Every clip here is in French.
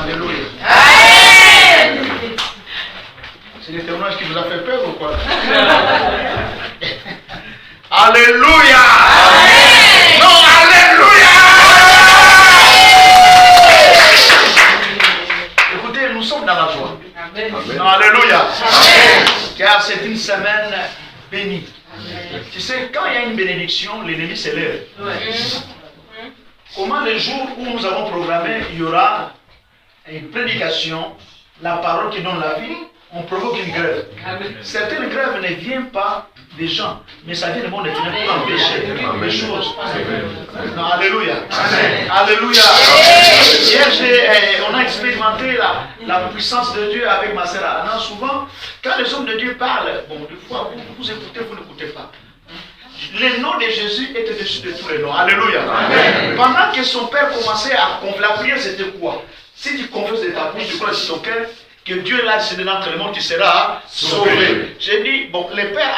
Alléluia. C'est le témoignage qui vous a fait peur ou quoi? Alléluia. Non, alléluia. Écoutez, nous sommes dans la joie. Non, alléluia. Car c'est une semaine bénie. Tu sais, quand il y a une bénédiction, l'ennemi s'élève. Comment les jours où nous avons programmé, il y aura une prédication, la parole qui donne la vie, on provoque une grève. Certaines grèves ne viennent pas des gens, mais ça vient du monde éternel pour empêcher les choses. Non, alléluia. Alléluia. Hier, on a expérimenté la puissance de Dieu avec ma sœur Anna. Souvent, quand les hommes de Dieu parlent, bon, des fois, vous écoutez, vous n'écoutez pas. Le nom de Jésus est au-dessus de tous les noms. Alléluia. Amen. Pendant que son père commençait à confler, la prière c'était quoi? Si tu confesses de ta bouche, tu crois sur ton cœur que Dieu l'a décidé d'entrer le monde, tu seras sauvé. J'ai dit, bon, le père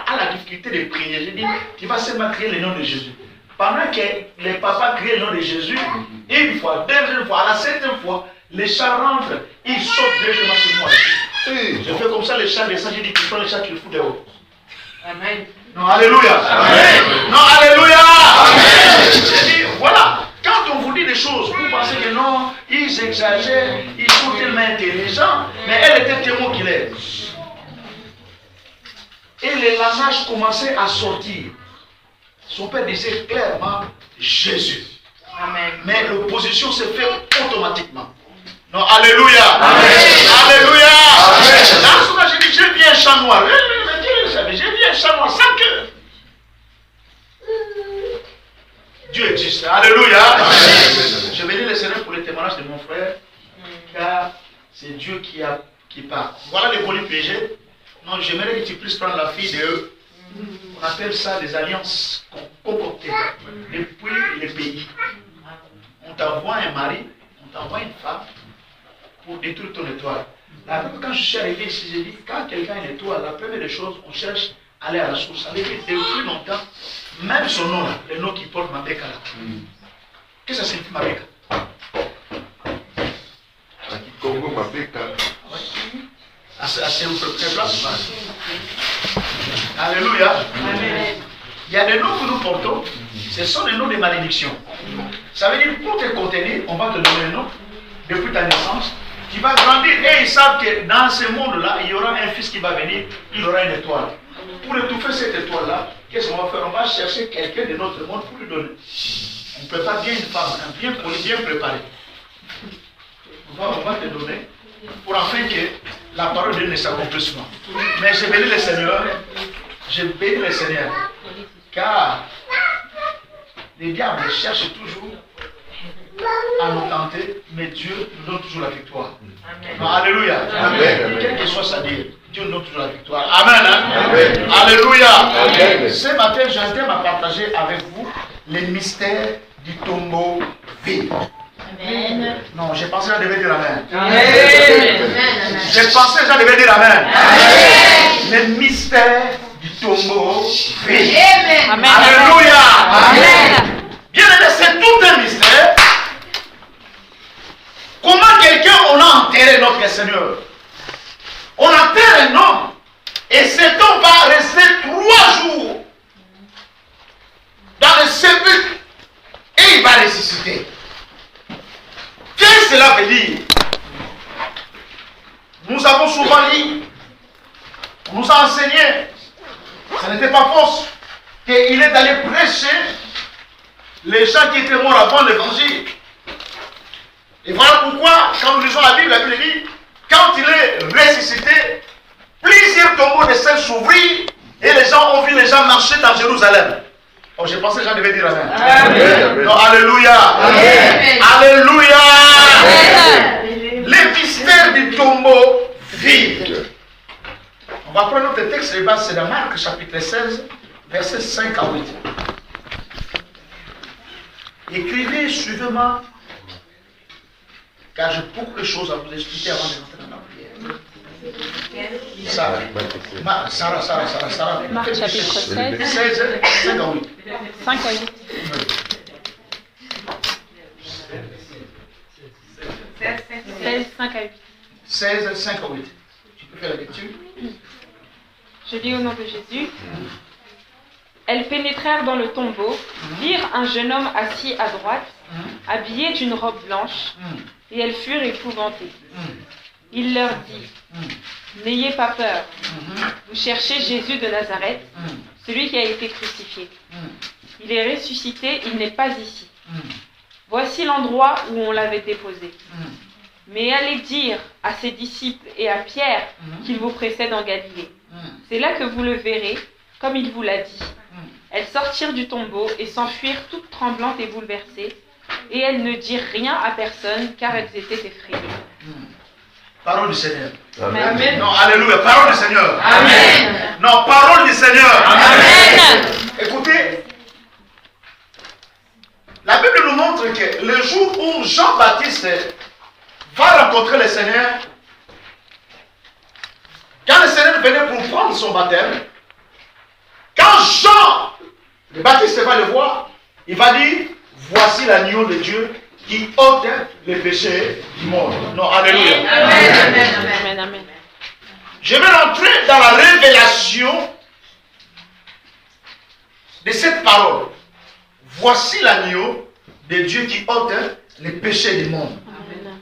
a la difficulté de prier. J'ai dit, tu vas seulement crier le nom de Jésus. Pendant que les papas crient le nom de Jésus, une fois, deuxième fois, à la septième fois, les chats rentrent, ils sautent directement sur moi. Je fais comme ça, les chats descendent, j'ai dit, tu prends les chats, tu le fous dehors. Amen. Non, alléluia. Amen. Non, alléluia. Amen. J'ai dit, voilà, quand on vous dit des choses, vous pensez que non, ils exagèrent, ils sont tellement intelligents, mais elle était témoin qu'il est. Et les langages commençaient à sortir. Son père disait clairement Jésus. Amen. Mais l'opposition s'est faite automatiquement. Non, alléluia. Amen. Alléluia. Amen. Dans ce moment, j'ai dit, j'ai vu un chat noir. J'ai vu un chat noir sans queue. Dieu existe. Alléluia. Amen. Je vais dire le Seigneur pour le témoignage de mon frère, car c'est Dieu qui parle. Voilà les polis piégés. Non, j'aimerais que tu puisses prendre la fille de eux. On appelle ça des alliances concoctées depuis les pays. On t'envoie un mari, on t'envoie une femme pour détruire ton étoile. Quand je suis arrivé ici, j'ai dit, quand quelqu'un a une étoile, la première des choses, on cherche à aller à la source. Ça veut dire depuis longtemps, même son nom, le nom qui porte Mabeka. Qu'est-ce que ça signifie Mabeka? Congo Mabeka. C'est une place. Alléluia. Amen. Il y a des noms que nous portons, ce sont des noms de malédiction. Ça veut dire pour te contenir, on va te donner un nom depuis ta naissance. Tu vas grandir et ils savent que dans ce monde-là, il y aura un fils qui va venir, il aura une étoile. Pour étouffer cette étoile-là, qu'est-ce qu'on va faire? On va chercher quelqu'un de notre monde pour lui donner. On ne peut pas bien une femme, bien poli, bien préparée. On va te donner pour enfin que la parole de Dieu ne s'accomplisse pas. Mais je bénis le Seigneur. Je bénis le Seigneur. Car les diables cherchent toujours à nous tenter, mais Dieu nous donne toujours la victoire. Non, alléluia. Amen. Quelle que soit sa vie, Dieu nous donne toujours la victoire. Amen. Hein? Amen. Alléluia. Amen. Ce matin, j'aime à partager avec vous les mystères du tombeau vide. Amen. Non, j'ai pensé que je devais dire Amen. Amen. J'ai pensé que je devais dire Amen. Amen. Les mystères du tombeau vide. Amen. Alléluia. Amen. Bien aimé, c'est tout un mystère. Comment quelqu'un, on a enterré notre Seigneur? On enterre un homme et cet homme va rester 3 jours dans le sépulcre et il va ressusciter. Qu'est-ce que cela veut dire? Nous avons souvent dit, on nous a enseigné, ce n'était pas fausse, qu'il est allé prêcher les gens qui étaient morts avant l'évangile. Et voilà pourquoi, quand nous lisons la Bible dit, quand il est ressuscité, plusieurs tombeaux de saints s'ouvrirent et les gens ont vu les gens marcher dans Jérusalem. Oh, je pensais que j'en devais dire Amen. Amen. Non, alléluia. Amen. Alléluia. Amen. Les mystères du tombeau vide. On va prendre notre texte, c'est dans Marc chapitre 16, versets 5 à 8. Écrivez, suivez-moi, car j'ai beaucoup de choses à vous expliquer avant de rentrer dans la prière. Sarah. Marc chapitre 16, 5 à 8. 5 à 8. 16, 5 à 8. 16, 5 à 8. Tu peux faire la lecture? Je lis au nom de Jésus. Elles pénétrèrent dans le tombeau, virent un jeune homme assis à droite, habillé d'une robe blanche, et elles furent épouvantées. Il leur dit, n'ayez pas peur, vous cherchez Jésus de Nazareth, celui qui a été crucifié. Il est ressuscité, il n'est pas ici. Voici l'endroit où on l'avait déposé. Mais allez dire à ses disciples et à Pierre qu'il vous précède en Galilée. C'est là que vous le verrez, comme il vous l'a dit. Elles sortirent du tombeau et s'enfuirent toutes tremblantes et bouleversées, et elles ne dirent rien à personne, car elles étaient effrayées. Parole du Seigneur. Amen. Non, alléluia. Parole du Seigneur. Amen. Non, parole du Seigneur. Amen. Écoutez, la Bible nous montre que le jour où Jean-Baptiste va rencontrer le Seigneur, quand le Seigneur venait pour prendre son baptême, quand Jean, le Baptiste va le voir, il va dire, voici l'agneau de Dieu qui ôte les péchés du monde. Non, alléluia. Amen. Amen. Je vais rentrer dans la révélation de cette parole. Voici l'agneau de Dieu qui ôte les péchés du monde. Amen.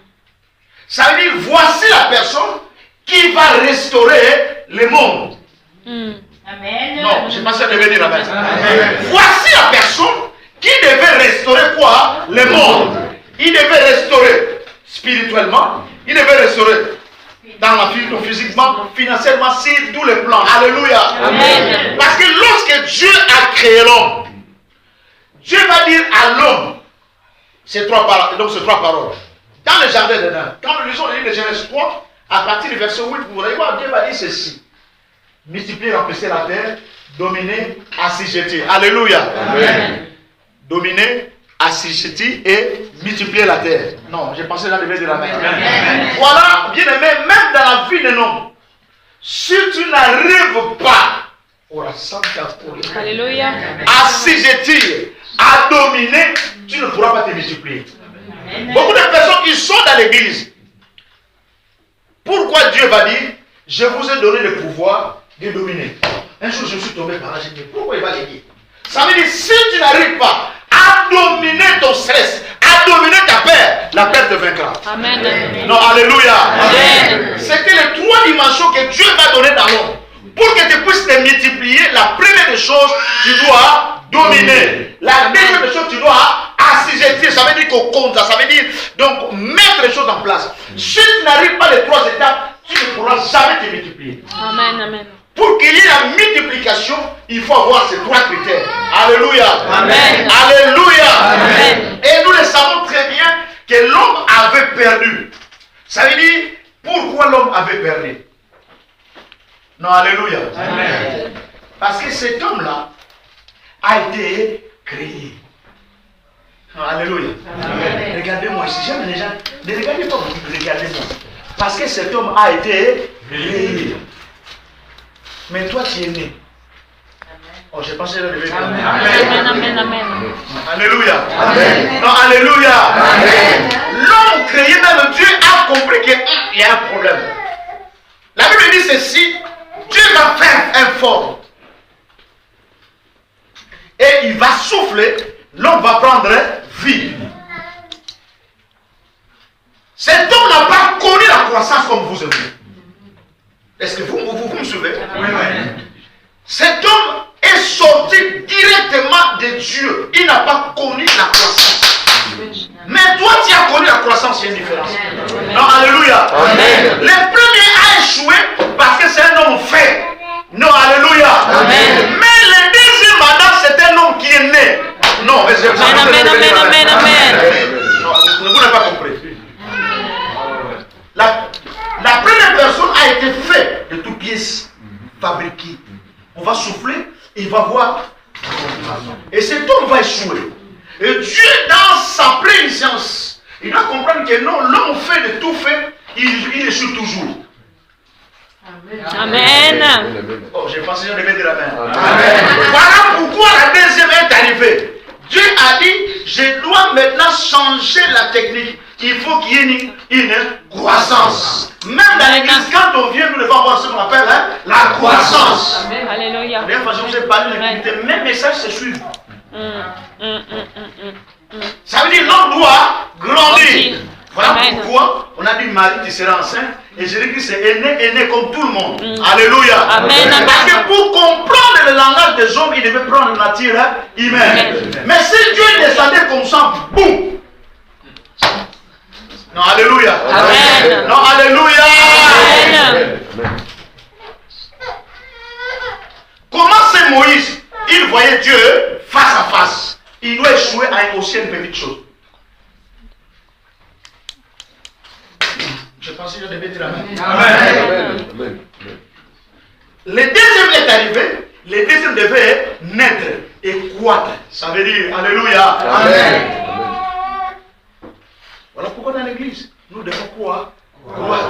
Ça veut dire, voici la personne qui va restaurer le monde. Amen. Non, je pense que ça devait dire amen. Voici la personne qui devait restaurer quoi? Le monde. Il devait restaurer spirituellement, il devait restaurer dans la vie, physiquement, financièrement, sur tous les plans. Alléluia. Amen. Parce que lorsque Dieu a créé l'homme, Dieu va dire à l'homme ces trois paroles. Dans le jardin d'Éden, quand nous lisons le livre de Genèse 3, à partir du verset 8, vous allez voir, Dieu va dire ceci. Multiplier, remplacer la terre, dominer, assujettir. Alléluia. Amen. Dominer, assujettir et multiplier la terre. Non, j'ai pensé là, je devais dire amen. Voilà, bien aimé, même dans la vie d'un homme, si tu n'arrives pas Alléluia. assujettir, à dominer, tu ne pourras pas te multiplier. Beaucoup de personnes qui sont dans l'église, pourquoi Dieu va dire, je vous ai donné le pouvoir de dominer. Un jour, je suis tombé par là, j'ai dit, pourquoi il va le dire? Ça veut dire, si tu n'arrives pas à dominer ton stress, à dominer ta peur, la peur te vaincra. Amen. Non, alléluia. Amen. C'était les trois dimensions que Dieu va donner dans l'homme. Pour que tu puisses te multiplier, la première des choses, tu dois dominer. La deuxième des choses, tu dois assujettir. Ça veut dire qu'au compte, ça veut dire donc mettre les choses en place. Si tu n'arrives pas les trois étapes, tu ne pourras jamais te multiplier. Amen. Amen. Pour qu'il y ait la multiplication, il faut avoir ces trois critères. Alléluia. Amen. Alléluia. Amen. Et nous le savons très bien que l'homme avait perdu. Ça veut dire, pourquoi l'homme avait perdu? Non, alléluia. Amen. Parce que cet homme-là a été créé. Non, alléluia. Amen. Regardez-moi ici. J'aime les gens. Ne regardez pas vous, regardez-moi. Parce que cet homme a été créé. Mais toi, tu es né. Oh, j'ai pensé à le lever. Amen. Amen. Amen. Alléluia. Amen. Non, alléluia. Amen. L'homme créé, même Dieu a compris qu'il y a un problème. La Bible dit ceci, Dieu va faire un forme. Et il va souffler, l'homme va prendre vie. Cet homme n'a pas connu la croissance comme vous aimez. Est-ce que vous me suivez? Oui, oui. Cet homme est sorti directement de Dieu. Il n'a pas connu la croissance. Mais toi, tu as connu la croissance, il y a une différence. Non, alléluia. Amen. Le premier a échoué parce que c'est un homme fait. Non, alléluia. Amen. Mais le deuxième madame, c'est un homme qui est né. Non, mais Amen. Amen. Amen. Non, vous n'avez pas compris. La première personne a été faite de toutes pièces fabriquées. On va souffler et il va voir. Et cet homme va échouer. Et Dieu, dans sa préscience, il doit comprendre que non, l'homme fait de tout fait, il échoue toujours. Amen. Oh, j'ai pensé que je devais dire amen. Amen. Voilà pourquoi la deuxième est arrivée. Dieu a dit, je dois maintenant changer la technique. qu'il faut qu'il y ait une croissance. Même dans l'église, quand on vient, nous devons avoir ce qu'on appelle la croissance. Alléluia. La façon dont j'ai parlé de l'activité, même message se suit. Ça veut dire l'homme doit grandir. Voilà pourquoi on a dit Marie, tu seras enceinte. Et Jésus-Christ est né comme tout le monde. Alléluia. Parce que pour comprendre le langage des hommes, il devait prendre la nature humaine. Mais si Dieu descendait comme ça, boum. Non, alléluia. Amen. Non, alléluia. Amen. Comment c'est Moïse? Il voyait Dieu face à face. Il doit échouer à aussi une petite chose. Je pense que je devais dire Amen. Amen. Le deuxième est arrivé. Le deuxième devait naître et croître. Ça veut dire Alléluia. Amen. Voilà pourquoi dans l'église, nous devons quoi? Croître.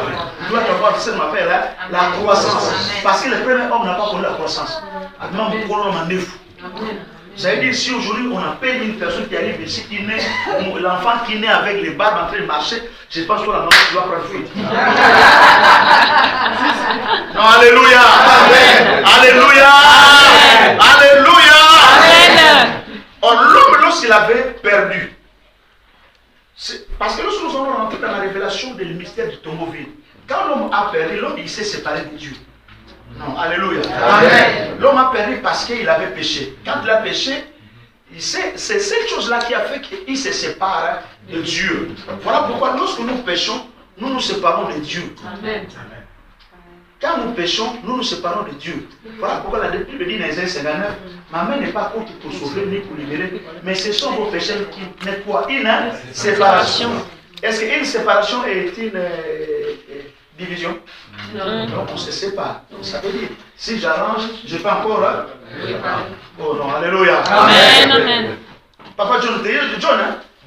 Nous devons avoir ce qu'on appelle la croissance. Parce que le premier homme n'a pas connu la croissance. Maintenant, nous prenons un neuf. Ça veut dire si aujourd'hui on appelle une personne qui arrive ici, qui naît, l'enfant qui naît avec les barbes en train de marcher, je pense que la maman qui doit prendre fuite. Non, alléluia. Alléluia. Alléluia. Or, l'homme, lorsqu'il avait perdu, parce que lorsque nous allons rentrer dans la révélation du mystère du tombeau vide, quand l'homme a perdu, l'homme il s'est séparé de Dieu. Non, alléluia. Amen. L'homme a perdu parce qu'il avait péché. Quand il a péché, c'est cette chose-là qui a fait qu'il se sépare de Dieu. Voilà pourquoi lorsque nous péchons, nous nous séparons de Dieu. Amen. Quand nous péchons, nous nous séparons de Dieu. Voilà pourquoi la Bible dit dans Isaïe 59, ma main n'est pas contre pour sauver ni pour libérer, mais ce sont vos péchés qui nettoient une séparation. Est-ce qu'une séparation est une division? Donc on se sépare. Ça veut dire, si j'arrange, je peux encore. Oh non, alléluia. Amen. Amen. Papa John,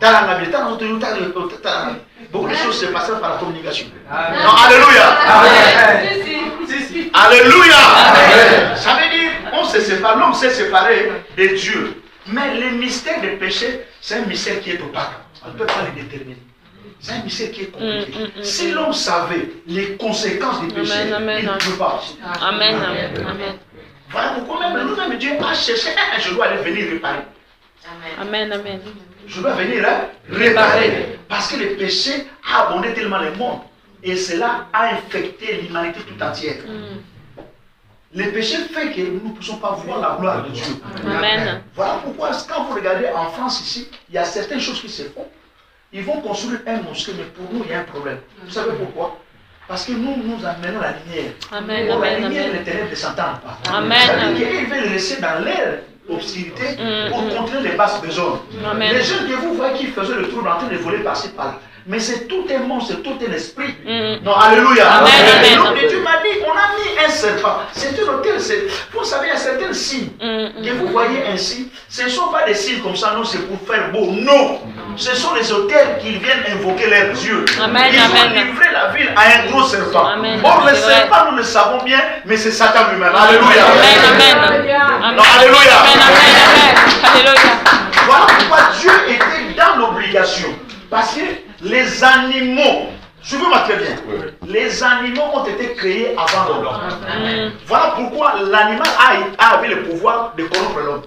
dans la vie, beaucoup de choses se passent par la communication. Non, alléluia. Alléluia. Ça veut dire, on se sépare, l'homme s'est séparé de Dieu. Mais le mystère du péché, c'est un mystère qui est opaque. On ne peut pas le déterminer. C'est un mystère qui est compliqué. Si l'homme savait les conséquences du péché, il ne peut pas. Amen. Voilà pourquoi même nous-mêmes Dieu a cherché, je dois aller venir réparer. Amen. Je dois venir réparer. Parce que le péché a abondé tellement le monde. Et cela a infecté l'humanité tout entière. Le péché fait que nous ne pouvons pas voir la gloire de Dieu. Amen. Voilà pourquoi quand vous regardez en France ici, il y a certaines choses qui se font. Ils vont construire un mosquée, mais pour nous, il y a un problème. Vous savez pourquoi? Parce que nous amenons la lumière. Amen. La lumière, les ténèbres ne s'entendent pas. Amen. Ils veulent rester dans l'air obscurité pour contrer les basses besoins. Les jeunes que vous voyez qui faisaient le trouble en train de voler par-ci par-là. Mais c'est tout un monstre, c'est tout un esprit. Non, alléluia. L'homme de Dieu m'a dit, on a mis un serpent. C'est un hôtel. Vous savez, il y a certains signes que vous voyez ainsi. Ce ne sont pas des signes comme ça, non, c'est pour faire beau. Non. Ce sont les hôtels qui viennent invoquer leurs dieux. Ils ont livré la ville à un gros serpent. Or, le serpent, nous le savons bien, mais c'est Satan lui-même. Alléluia. Non, alléluia. Voilà pourquoi Dieu était dans l'obligation. Parce que les animaux, suivez-moi très bien, les animaux ont été créés avant l'homme. Voilà pourquoi l'animal avait le pouvoir de corrompre l'homme.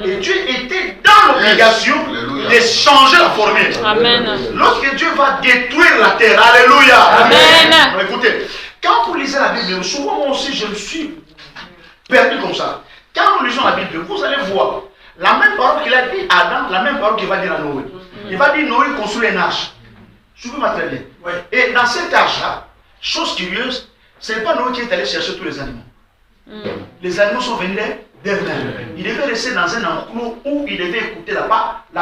Et Dieu était dans l'obligation de changer la formule. Lorsque Dieu va détruire la terre, alléluia. Amen. Écoutez, quand vous lisez la Bible, souvent moi aussi je me suis perdu comme ça. Quand nous lisons la Bible, vous allez voir la même parole qu'il a dit à Adam, la même parole qu'il va dire à Noé. Il va dire Noé construit une arche. Suivez-moi très bien. Et dans cette arche-là, chose curieuse, ce n'est pas Noé qui est allé chercher tous les animaux. Les animaux sont venus d'eux-mêmes. Il devait rester dans un enclos où il devait écouter la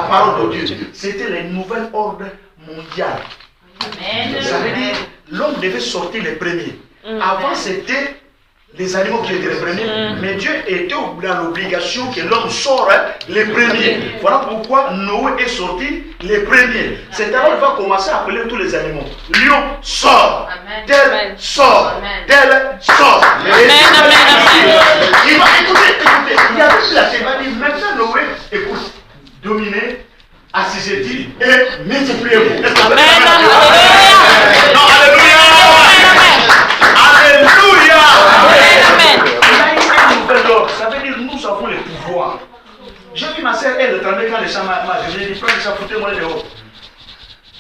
parole de Dieu. C'était le nouvel ordre mondial. Ça veut dire l'homme devait sortir les premiers. Avant, c'était les animaux qui étaient les premiers, mais Dieu était dans l'obligation que l'homme sorte les premiers. Voilà pourquoi Noé est sorti les premiers. C'est alors qu'il va commencer à appeler tous les animaux. Lion sort, tel sort, tel sort. Il va écouter. Il y a toute la thématique. Maintenant Noé, écoute, dominer, assujettis et multipliez-vous. Amen. Non, alléluia. Alléluia. Amen. Il a une nouvelle ordre. Ça veut dire nous avons le pouvoir. J'ai vu ma soeur, elle tremblait quand les gens m'a dit, j'ai dit, prends ça, foutez-moi dehors.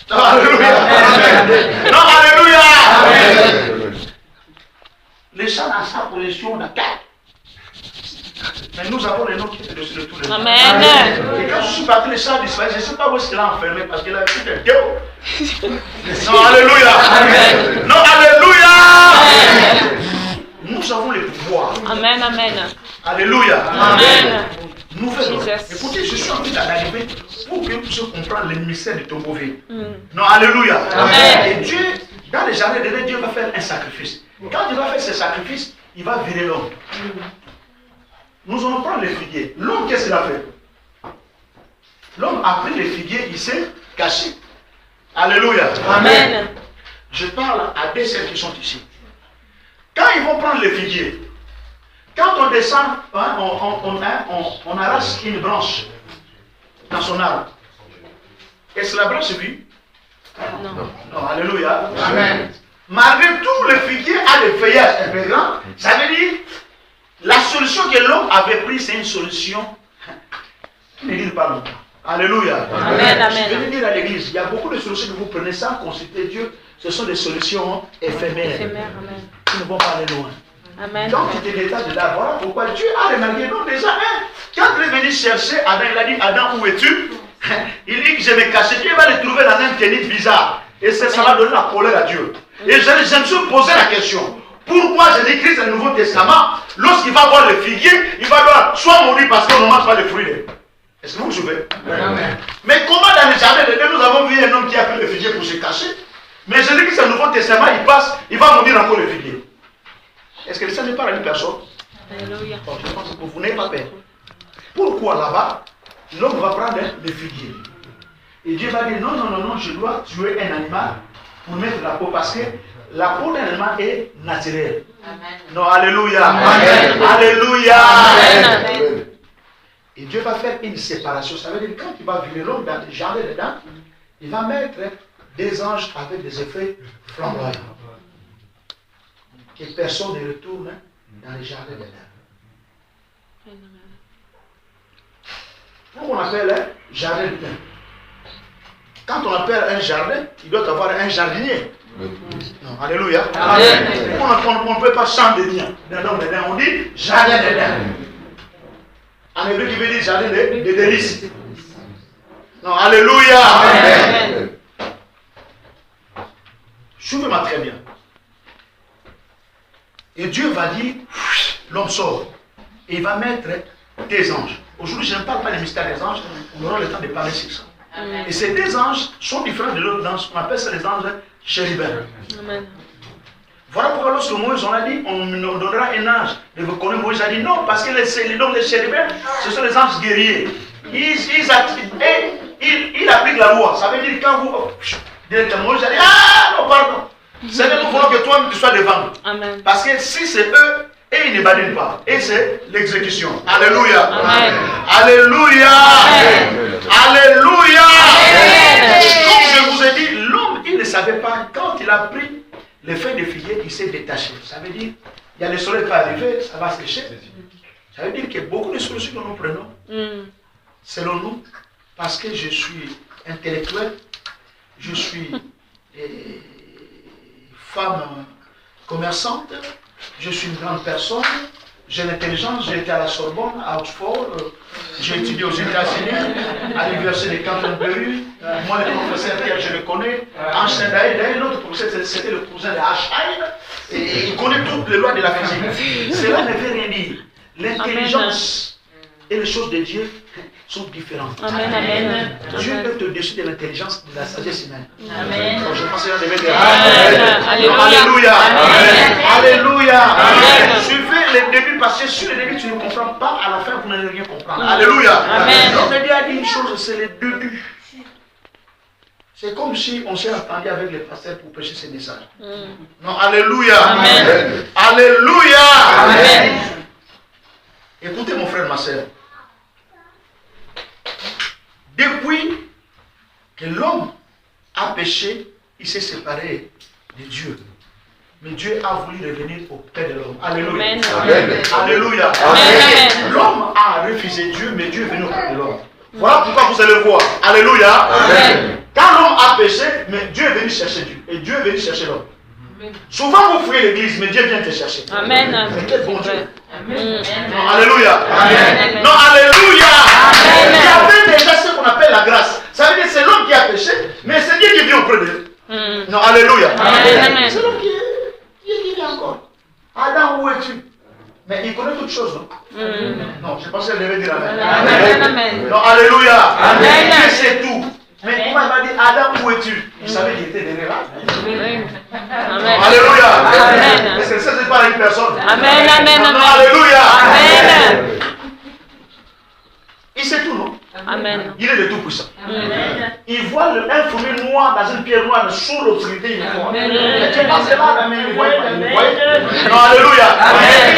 Non, alléluia. Non, alléluia. Les gens dans sa position d'attaque. Mais nous avons les noms qui étaient dessus de tous les gens. Amen. Et quand je suis parti, les chats disparaissent. Je ne sais pas où est-ce qu'il a enfermé parce qu'il a vu des déos. Non, alléluia. Amen. Non, alléluia. Nous avons le pouvoir. Amen. Amen. Alléluia. Amen. Nouvelle ordre. Jesus. Écoutez, je suis en train d'arriver pour que vous puissiez comprendre le mystère de Tomboville. Non, alléluia. Amen. Et Dieu, dans les jardins de Dieu, Dieu va faire un sacrifice. Quand il va faire ce sacrifice, il va virer l'homme. Nous allons prendre les figuiers. L'homme, qu'est-ce qu'il a fait? L'homme a pris les figuiers, il s'est caché. Alléluia. Amen. Je parle à des celles qui sont ici. Quand ils vont prendre les figuiers, quand on descend, hein, on arrache une branche dans son arbre. Est-ce que la branche est vue? Non. Non, alléluia. Amen. Malgré tout, le figuier a des feuillages un peu grands. Ça veut dire, la solution que l'homme avait prise, c'est une solution qui ne dure pas longtemps. Alléluia. Amen, amen. Je vais dire à l'église, il y a beaucoup de solutions que vous prenez sans consulter Dieu. Ce sont des solutions éphémères. Éphémère, amen. Qui ne vont pas aller loin. Amen. Donc tu te détaches de là. Voilà pourquoi Dieu a remarqué. Non, déjà, hein, quand il est venu chercher Adam, il a dit, Adam, où es-tu? Il dit que je me cache. Dieu va le trouver dans un tennis bizarre. Et ça va donner la colère à Dieu. Et je me suis posé la question. Pourquoi Jésus-Christ dans le Nouveau Testament, lorsqu'il va voir le figuier, il va devoir soit mourir parce qu'on ne mange pas de fruits. Est-ce que vous vous souvenez? Mais comment dans le jardin de Dieu, nous avons vu un homme qui a pris le figuier pour se cacher? Mais Jésus-Christ dans le Nouveau Testament, il passe, il va mourir encore le figuier. Est-ce que ça n'est pas la même personne? Alléluia. Bon, je pense que vous n'avez pas peur. Pourquoi là-bas, l'homme va prendre le figuier? Et Dieu va dire, non, non, non, non, je dois tuer un animal pour mettre la peau parce que la peau d'un animal est naturelle. Amen. Non, alléluia. Amen. Alléluia. Amen. Et Dieu va faire une séparation. Ça veut dire quand il va vivre l'homme dans le jardin dedans, il va mettre des anges avec des effets flamboyants. Que personne ne retourne dans les jardins dedans. Pourquoi on appelle jardin dedans? Quand on appelle un jardin, il doit avoir un jardinier. Non, alléluia. Amen. On ne peut pas changer de lien. On dit jardin dedans. En hébreu qui veut dire jardin de délices. Non, alléluia. Amen. Suivez-moi très bien. Et Dieu va dire, l'homme sort. Et il va mettre des anges. Aujourd'hui, je ne parle pas des mystères des anges. On aura le temps de parler sur ça. Amen. Et ces deux anges sont différents de l'autre ange. On appelle ça les anges chérubins. Amen. Voilà pourquoi lorsque Moïse on a dit, on nous donnera un ange. Et vous connaissez, Moïse a dit non, parce que les chérubins, ce sont les anges guerriers. Ils appliquent la loi. Ça veut dire quand vous... Directement, Moïse a dit, ah non, pardon. C'est que nous voulons que toi tu sois devant nous. Amen. Parce que si c'est eux, et ils ne badinent pas. Et c'est l'exécution. Alléluia. Amen. Alléluia. Amen. Alléluia. Amen. Comme je vous ai dit, l'homme, il ne savait pas, quand il a pris les feuilles de figuier, il s'est détaché. Ça veut dire, il y a le soleil qui va arriver, ça va se cacher. Ça veut dire qu'il y a beaucoup de solutions que nous prenons, selon nous, parce que je suis intellectuel, je suis femme commerçante, je suis une grande personne, j'ai l'intelligence, j'ai été à la Sorbonne, à Oxford, j'ai étudié aux États-Unis, à l'université de Canterbury. Moi, le professeur Pierre, je le connais. Einstein, d'ailleurs, l'autre professeur, c'était le cousin de Einstein, et il connaît toutes les lois de la physique. Cela ne veut rien dire. L'intelligence et les choses de Dieu sont différentes. Amen, amen. Dieu est au-dessus de l'intelligence, de la sagesse humaine. Amen. Donc, je pense que ça devait dire Amen. Alléluia. Amen. Alléluia. Amen. Suivez les débuts parce que sur les débuts tu ne comprends pas, à la fin vous n'allez rien comprendre. Alléluia. Amen. Donc Dieu a dit une chose, c'est les débuts. C'est comme si on s'est entendu avec les pasteurs pour prêcher ces messages. Non, alléluia. Amen. Alléluia. Amen. Écoutez mon frère, ma soeur. Depuis que l'homme a péché, il s'est séparé de Dieu. Mais Dieu a voulu revenir auprès de l'homme. Alléluia. Amen. Amen. Alléluia. Amen. L'homme a refusé Dieu, mais Dieu est venu auprès de l'homme. Voilà pourquoi vous allez voir. Alléluia. Amen. Quand l'homme a péché, mais Dieu est venu chercher Dieu. Et Dieu est venu chercher l'homme. Souvent vous fouillez l'église, mais Dieu vient te chercher. Amen. Mais quel bon Dieu. Amen. Non, alléluia. Amen. Non, alléluia. Amen. Il y avait déjà ce qu'on appelle la grâce. Ça veut dire que c'est l'homme qui a péché, mais c'est Dieu qui vient auprès de lui. Non, alléluia. Amen. C'est l'homme qui vient encore. Adam, où es-tu? Mais il connaît toutes choses, non? Non, je pensais qu'elle devait dire Amen. Amen. Amen. Non, alléluia. Amen. Dieu sait tout. Mais comment il m'a dit, Adam, où es-tu? Il savait qu'il était derrière là. Amen. Alléluia. Amen. Mais c'est pas une personne. Amen. Amen. Non, alléluia. Amen. Il sait tout, non? Amen. Il est le tout-puissant. Il voit un fourmi noir dans une pierre noire sous l'obscurité. Il voit. Mais tu penses là, mais il voit pas. Non, alléluia.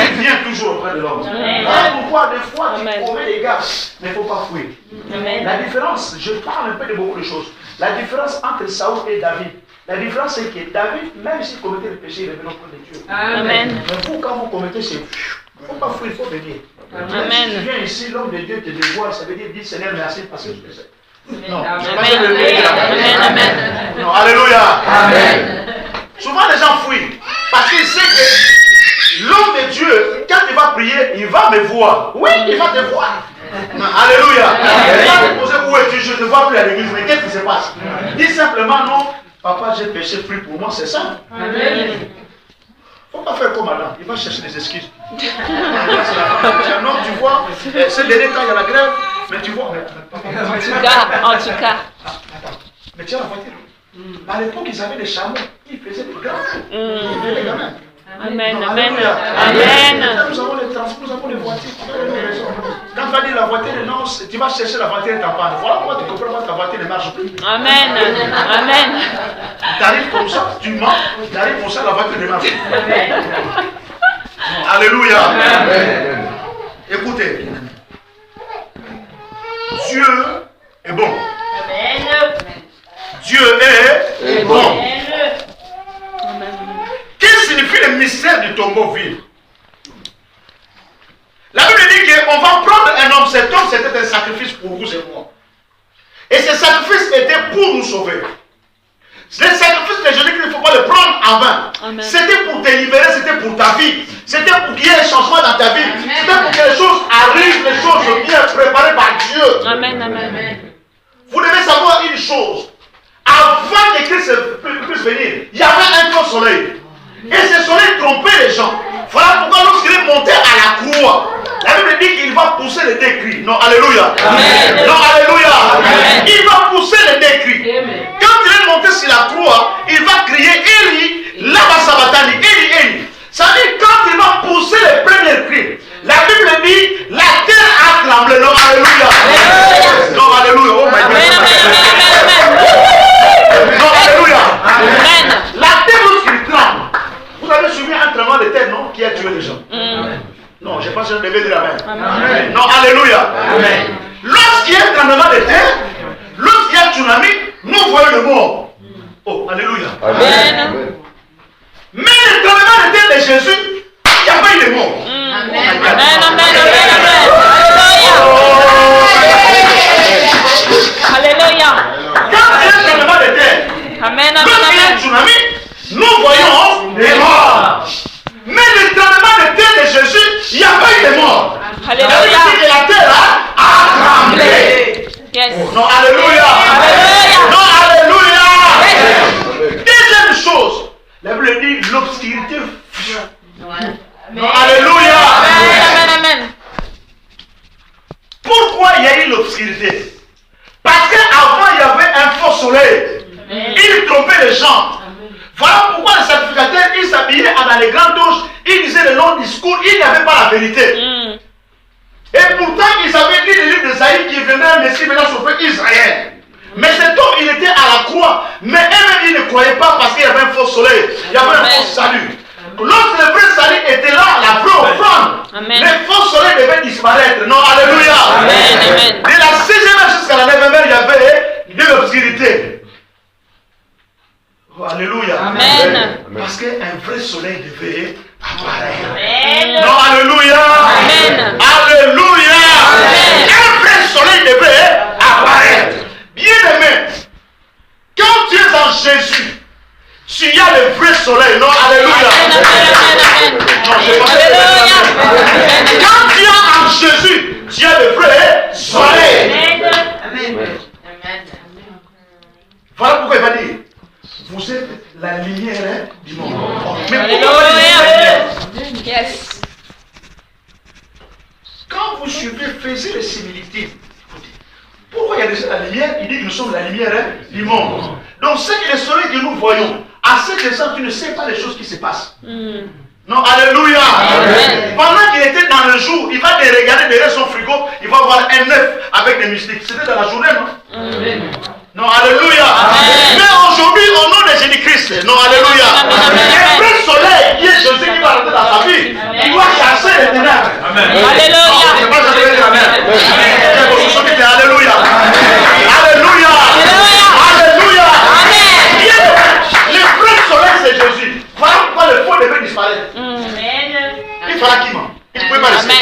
Il vient toujours auprès de l'homme. Voilà pourquoi des fois tu commets des gaffes, mais il ne faut pas fouiller. La différence, je parle un peu de beaucoup de choses. La différence entre Saül et David. La différence c'est que David, même s'il commettait le péché, il revenait auprès de Dieu. Amen. Mais vous, quand vous commettez, c'est... Il ne faut pas fouiller, il faut venir. Amen. Si tu viens ici, l'homme de Dieu te dévoile, ça veut dire, dis Seigneur, merci parce que je le sais. Non, Amen. c'est pas ça le dire. Amen. Amen. Non, alléluia. Amen. Souvent les gens fuient parce qu'ils savent que l'homme de Dieu, quand il va prier, il va me voir. Oui, il va te voir. Non, alléluia. Il va te poser où es-tu, je ne te vois plus à l'église, mais qu'est-ce qui se passe? Dis simplement non, papa, j'ai péché, prie pour moi, c'est ça. Amen. Il ne faut pas faire comme Adam, il va chercher des excuses. Non, tu vois, ces derniers temps, il y a la grève, mais tu vois, En tout cas. Attends, mais tu as la voiture. À l'époque, ils avaient des chameaux, ils faisaient des grands. Ils faisaient des gamins. Amen. Non, Amen. alléluia. Amen. Là, nous avons les transports, nous avons les voitures. Quand tu vas dire la voiture, non, tu vas chercher la voiture et t'en panne. Voilà pourquoi tu comprends pas ta voiture ne marche plus. Amen. Amen. Tu arrives comme ça, tu mens, tu arrives comme ça, la voiture ne marche plus. Alléluia. Amen. Écoutez, Dieu est bon. Dieu est bon. Qu'est-ce que signifie le mystère du tombeau vide? La Bible dit qu'on va prendre un homme, cet homme c'était un sacrifice pour vous et moi. Et ce sacrifice était pour nous sauver. Le sacrifice de Jésus, il ne faut pas le prendre en vain. C'était pour te libérer, c'était pour ta vie. C'était pour qu'il y ait un changement dans ta vie. C'était pour que les choses arrivent, les choses bien préparées par Dieu. Amen. Amen. Vous devez savoir une chose. Avant que Christ puisse venir, il y avait un grand soleil. Et ce soleil trompait les gens. Voilà pourquoi lorsqu'il est monté à la croix, la Bible dit qu'il va pousser les deux cris. Non, alléluia. Amen. Non, alléluia. Amen. Il va pousser les deux cris. Quand il est monté sur la croix, il va crier Eli, lama sabachthani, Eli, Eli. Ça veut dire quand il va pousser les premiers cris, la Bible dit la terre a tremblé. Non, alléluia. Non, alléluia. Oh my God. Non, alléluia. Amen. La terre lorsqu'il tremble. Vous avez suivi un tremblement de terre, non? Qui a tué les gens. Non, je pense que je devais dire Amen. Amen. Non, alléluia. Amen. Lorsqu'il y a un tremblement de terre, lorsqu'il y a un tsunami, nous voyons le mort. Oh, alléluia. Amen. Mais le tremblement de terre de Jésus, il n'y a pas eu de mort. Amen. Amen. Alléluia. Quand il y a un tremblement de terre, Amen. lorsqu'il y a un tsunami, nous voyons les morts. Mais le tremblement de terre de Jésus, il n'y a pas eu de mort. Alléluia. Ça veut dire que la terre a tremblé. Yes. Non, alléluia. Alléluia. Non, alléluia. Deuxième chose, la Bible dit l'obscurité. Non, alléluia. Amen. Pourquoi il y a eu l'obscurité? Parce qu'avant il y avait un faux soleil. Il trompait les gens. Voilà pourquoi les sacrificateurs, ils s'habillaient dans les grandes douches, ils disaient le long discours, ils n'avaient pas la vérité. Et pourtant, ils avaient dit le livre d'Esaïe qui venait un Messie venant sauver Israël. Mais cet homme, il était à la croix. Mais eux-mêmes, ils ne croyaient pas parce qu'il y avait un faux soleil. Il y avait un faux salut. Lorsque le vrai salut était là, la vraie offrande, le faux soleil devait disparaître. Non, alléluia. Amen. De la 6e jusqu'à la 9e heure, il y avait de l'obscurité. Oh, alléluia. Amen. Parce qu'un vrai soleil devait apparaître. Amen. Non, alléluia. Amen. Alléluia. Amen. Un vrai soleil devait apparaître. Bien-aimé, quand tu es en Jésus, tu y as le vrai soleil. Non, alléluia. Non, je pense que quand tu es en Jésus, tu as le vrai soleil. Amen. Voilà pourquoi il va dire, vous êtes la lumière du monde. Mais Alléluia. pourquoi la lumière? Yes. Quand vous suivez, faisiez les similitudes. Pourquoi il y a déjà la lumière? Il dit que nous sommes la lumière du monde. Donc c'est que le soleil que nous voyons, à cet instant, tu ne sais pas les choses qui se passent. Non, alléluia. Amen. Pendant qu'il était dans le jour, il va te regarder derrière son frigo, il va voir un œuf avec des mystiques. C'était dans la journée, non? Non, alléluia. Amen. Mais aujourd'hui, au nom de Jésus-Christ, non, alléluia. Un vrai soleil qui est Jésus qui va rentrer dans sa vie, il va chasser les ténèbres. Alléluia. Non, je ne sais pas si vous allez dire amen. Alléluia. Alléluia. Alléluia. Le vrai soleil, c'est Jésus. Voilà pourquoi le faux devait disparaître. Il fera qui, man? Il ne pouvait pas rester.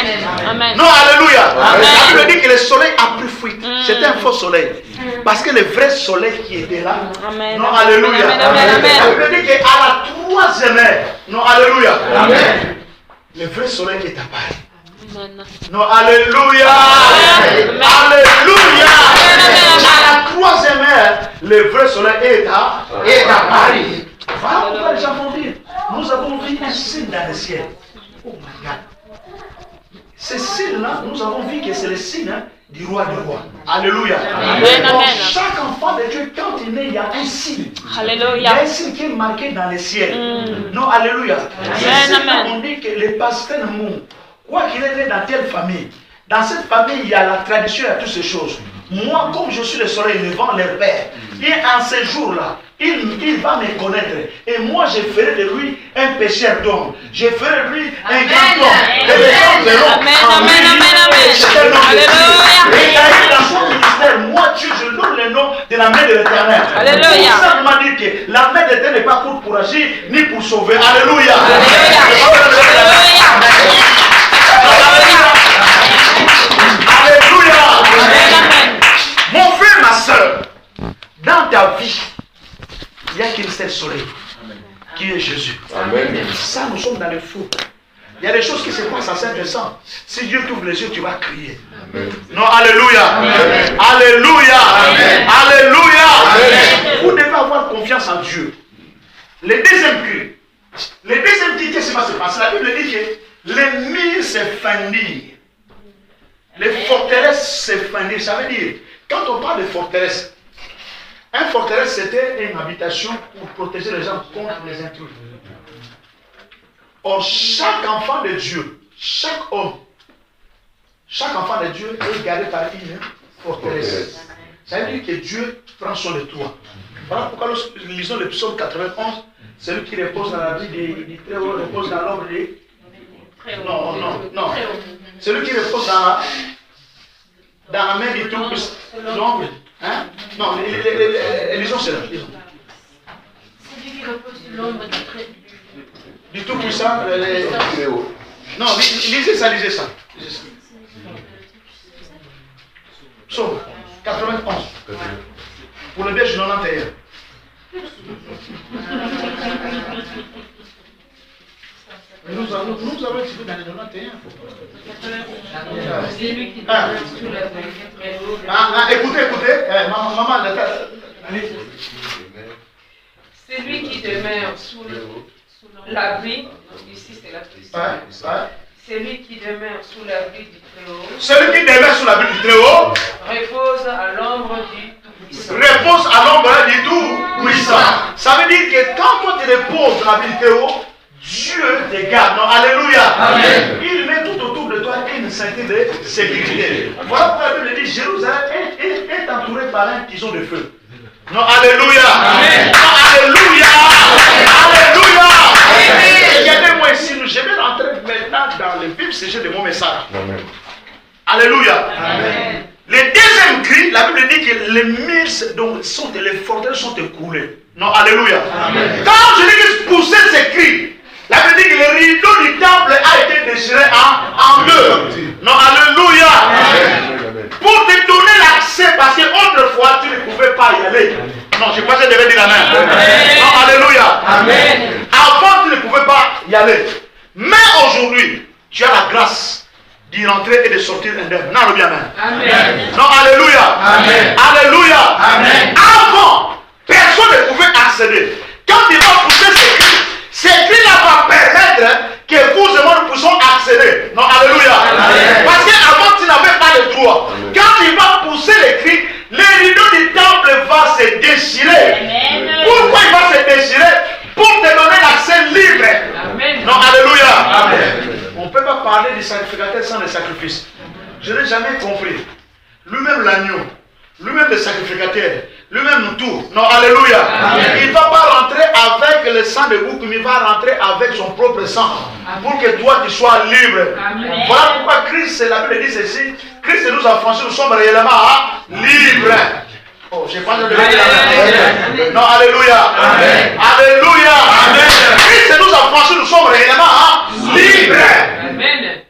Amen. Non, alléluia. Amen. La Bible dit que le soleil a pris fuite. C'était un faux soleil. Parce que le vrai soleil qui était là. Amen. Non, alléluia. Amen, amen, amen. La Bible dit qu'à la troisième heure. Non, alléluia. Amen. Le vrai soleil est apparu. Amen. Non, alléluia. Amen. Alléluia. Amen. À la troisième heure, le vrai soleil est apparu. Voilà pourquoi les gens vont dire, nous avons vu un signe dans le ciel. Oh my God. Ces signes-là, nous avons vu que c'est le signe du roi des rois. Alléluia. Amen, Donc, amen. chaque enfant de Dieu, quand il naît, il y a un signe. Il y a Alléluia. un signe qui est marqué dans le ciel. Non, alléluia. Amen, amen. On dit que les pasteurs mourent. Quoi qu'il est né dans telle famille, dans cette famille, il y a la tradition, il y a toutes ces choses. Moi, comme je suis le soleil levant, leur père, et en ces jours-là, il va me connaître. Et moi, je ferai de lui un pécheur d'homme. Je ferai de lui un grand homme. Et les gens verront Amen, en lui, amen, amen, amen. c'est un homme de Dieu. Alléluia. Et d'ailleurs, dans son ministère, moi, Dieu, je donne le nom de la main de l'Éternel. Alléluia. Pour simplement dire que la main de l'Éternel n'est pas courte pour agir, ni pour sauver. Alléluia. Alléluia. Mon frère, ma soeur, dans ta vie, il n'y a qu'un seul soleil, qui est Jésus. Amen. Ça, nous sommes dans le fou. Il y a des choses qui se passent à cet instant. Si Dieu t'ouvre les yeux, tu vas crier. Amen. Non, alléluia. Amen. Alléluia. Amen. Alléluia. Amen. Vous devez avoir confiance en Dieu. Le deuxième cri. Le deuxième cri, qu'est-ce qui va se passer? La Bible dit que les murs se fendirent. Les forteresses se fendirent. Ça veut dire, quand on parle de forteresse, une forteresse, c'était une habitation pour protéger les gens contre les intrus. Or, chaque enfant de Dieu, chaque homme, chaque enfant de Dieu est gardé par une forteresse. Ça veut dire que Dieu prend soin de toi. Voilà pourquoi lorsque nous lisons le psaume 91, celui qui repose dans la vie du Très-Haut repose dans l'ombre des... Non. Celui qui repose dans la main du Tout-Puissant. L'ombre. Hein? Non, lisons cela. Celui qui repose sur l'ombre Du Tout-Puissant. Non, lisez ça. Psaume 91. Pour le Belge 91. Nous avons un petit peu dans les 91. C'est lui qui repose sur l'ombre. Écoutez. Maman, C'est lui qui demeure sous l'abri, ici c'est la puissance. C'est lui qui demeure sous l'abri du Très-Haut. Celui qui demeure sous l'abri du Très-Haut Repose à l'ombre du Tout-Puissant. repose à l'ombre du Tout-Puissant. Ça veut dire que quand toi tu reposes dans l'abri du Très-Haut, Dieu te garde. Non, alléluia. Amen. Il met tout autour de toi une ceinture de sécurité. Voilà pourquoi la Bible dit Jérusalem est entourée par un tison de feu. Non, alléluia. Amen. Non, alléluia. Alléluia. Regardez-moi ici, je vais rentrer maintenant dans le vif sujet de mon message. Amen. Alléluia. Amen. Le deuxième cri, la Bible dit que les murs donc, les forteresses sont écroulées. Non, alléluia. Amen. Quand je dis que pousser ces cris, la veut dire que le rideau du temple a été déchiré en deux. Non, alléluia. Amen. Pour te donner l'accès, parce qu'autrefois tu ne pouvais pas y aller. Non, je pense que je devais dire amen. Non, alléluia. Amen. Avant tu ne pouvais pas y aller. Mais aujourd'hui, tu as la grâce d'y rentrer et de sortir indemne. Non, le bien amen. Amen. Non, alléluia. Amen. Alléluia. Amen. Avant, personne ne pouvait accéder. Quand il va pousser ces cris-là va permettre que vous et moi nous puissions accéder. Non, alléluia. Amen. Parce qu'avant, tu n'avais pas le droit. Amen. Quand il va pousser les cris, le rideau du temple va se déchirer. Amen. Pourquoi il va se déchirer? Pour te donner l'accès libre. Amen. Non, alléluia. Amen. On ne peut pas parler du sacrificateur sans le sacrifice. Je n'ai jamais compris. Lui-même l'agneau, lui-même le sacrificateur, lui-même nous tous. Non, alléluia. Amen. Il ne va pas rentrer avec le sang de bouc, mais il va rentrer avec son propre sang. Amen. Pour que toi tu sois libre. Amen. Voilà pourquoi Christ, la Bible dit ceci, Christ nous a franchis, nous sommes réellement libres. Oh, je pense que je vais dire amen. Non, alléluia. Amen. Alléluia. Amen. Christ nous a franchis, nous sommes réellement libres. Amen.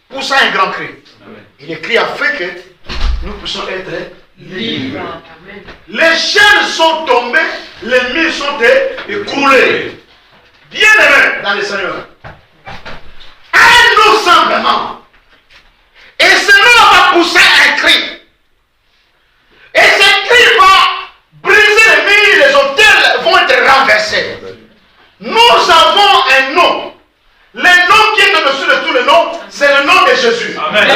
Pour ça, un grand cri. Il est cri afin que nous puissions être libres. Amen. Les chaînes sont tombées, les murs sont écroulés. Bien-aimés dans le Seigneur. Aide-nous simplement. Et cela va pousser un cri. Et ce cri va briser les murs, les autels vont être renversés. Nous avons un nom. Le nom qui est au-dessus de tous les noms, c'est le nom de Jésus. Amen.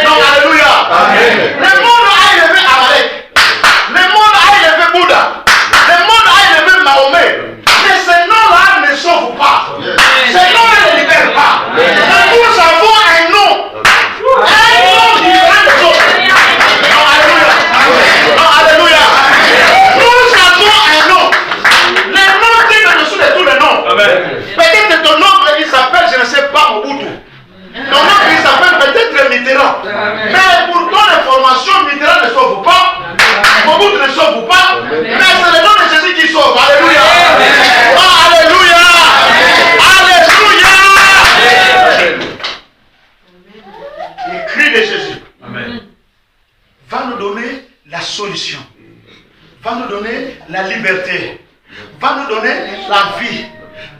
Non, alléluia. Amen. Le monde a élevé Amalek. Le monde a élevé Bouddha. Le monde a élevé Mahomet. Mais ce nom-là ne sauve pas. Ce nom-là ne libère pas. Mais nous avons un nom. Un nom qui est des autres. Non, alléluia. Non, alléluia. Nous avons un nom. Le nom qui est au-dessus de tous les noms. Amen. Peut-être ton nom, il s'appelle, je ne sais pas, Mobutu. Ton nom, il s'appelle peut-être Mitterrand. Mais pour ton information, Mitterrand ne sauve pas. Mobutu ne sauve pas. Mais c'est le nom de Jésus qui sauve. Alléluia. Oh, alléluia. Alléluia. Le cri de Jésus va nous donner la solution. Va nous donner la liberté. Va nous donner la vie.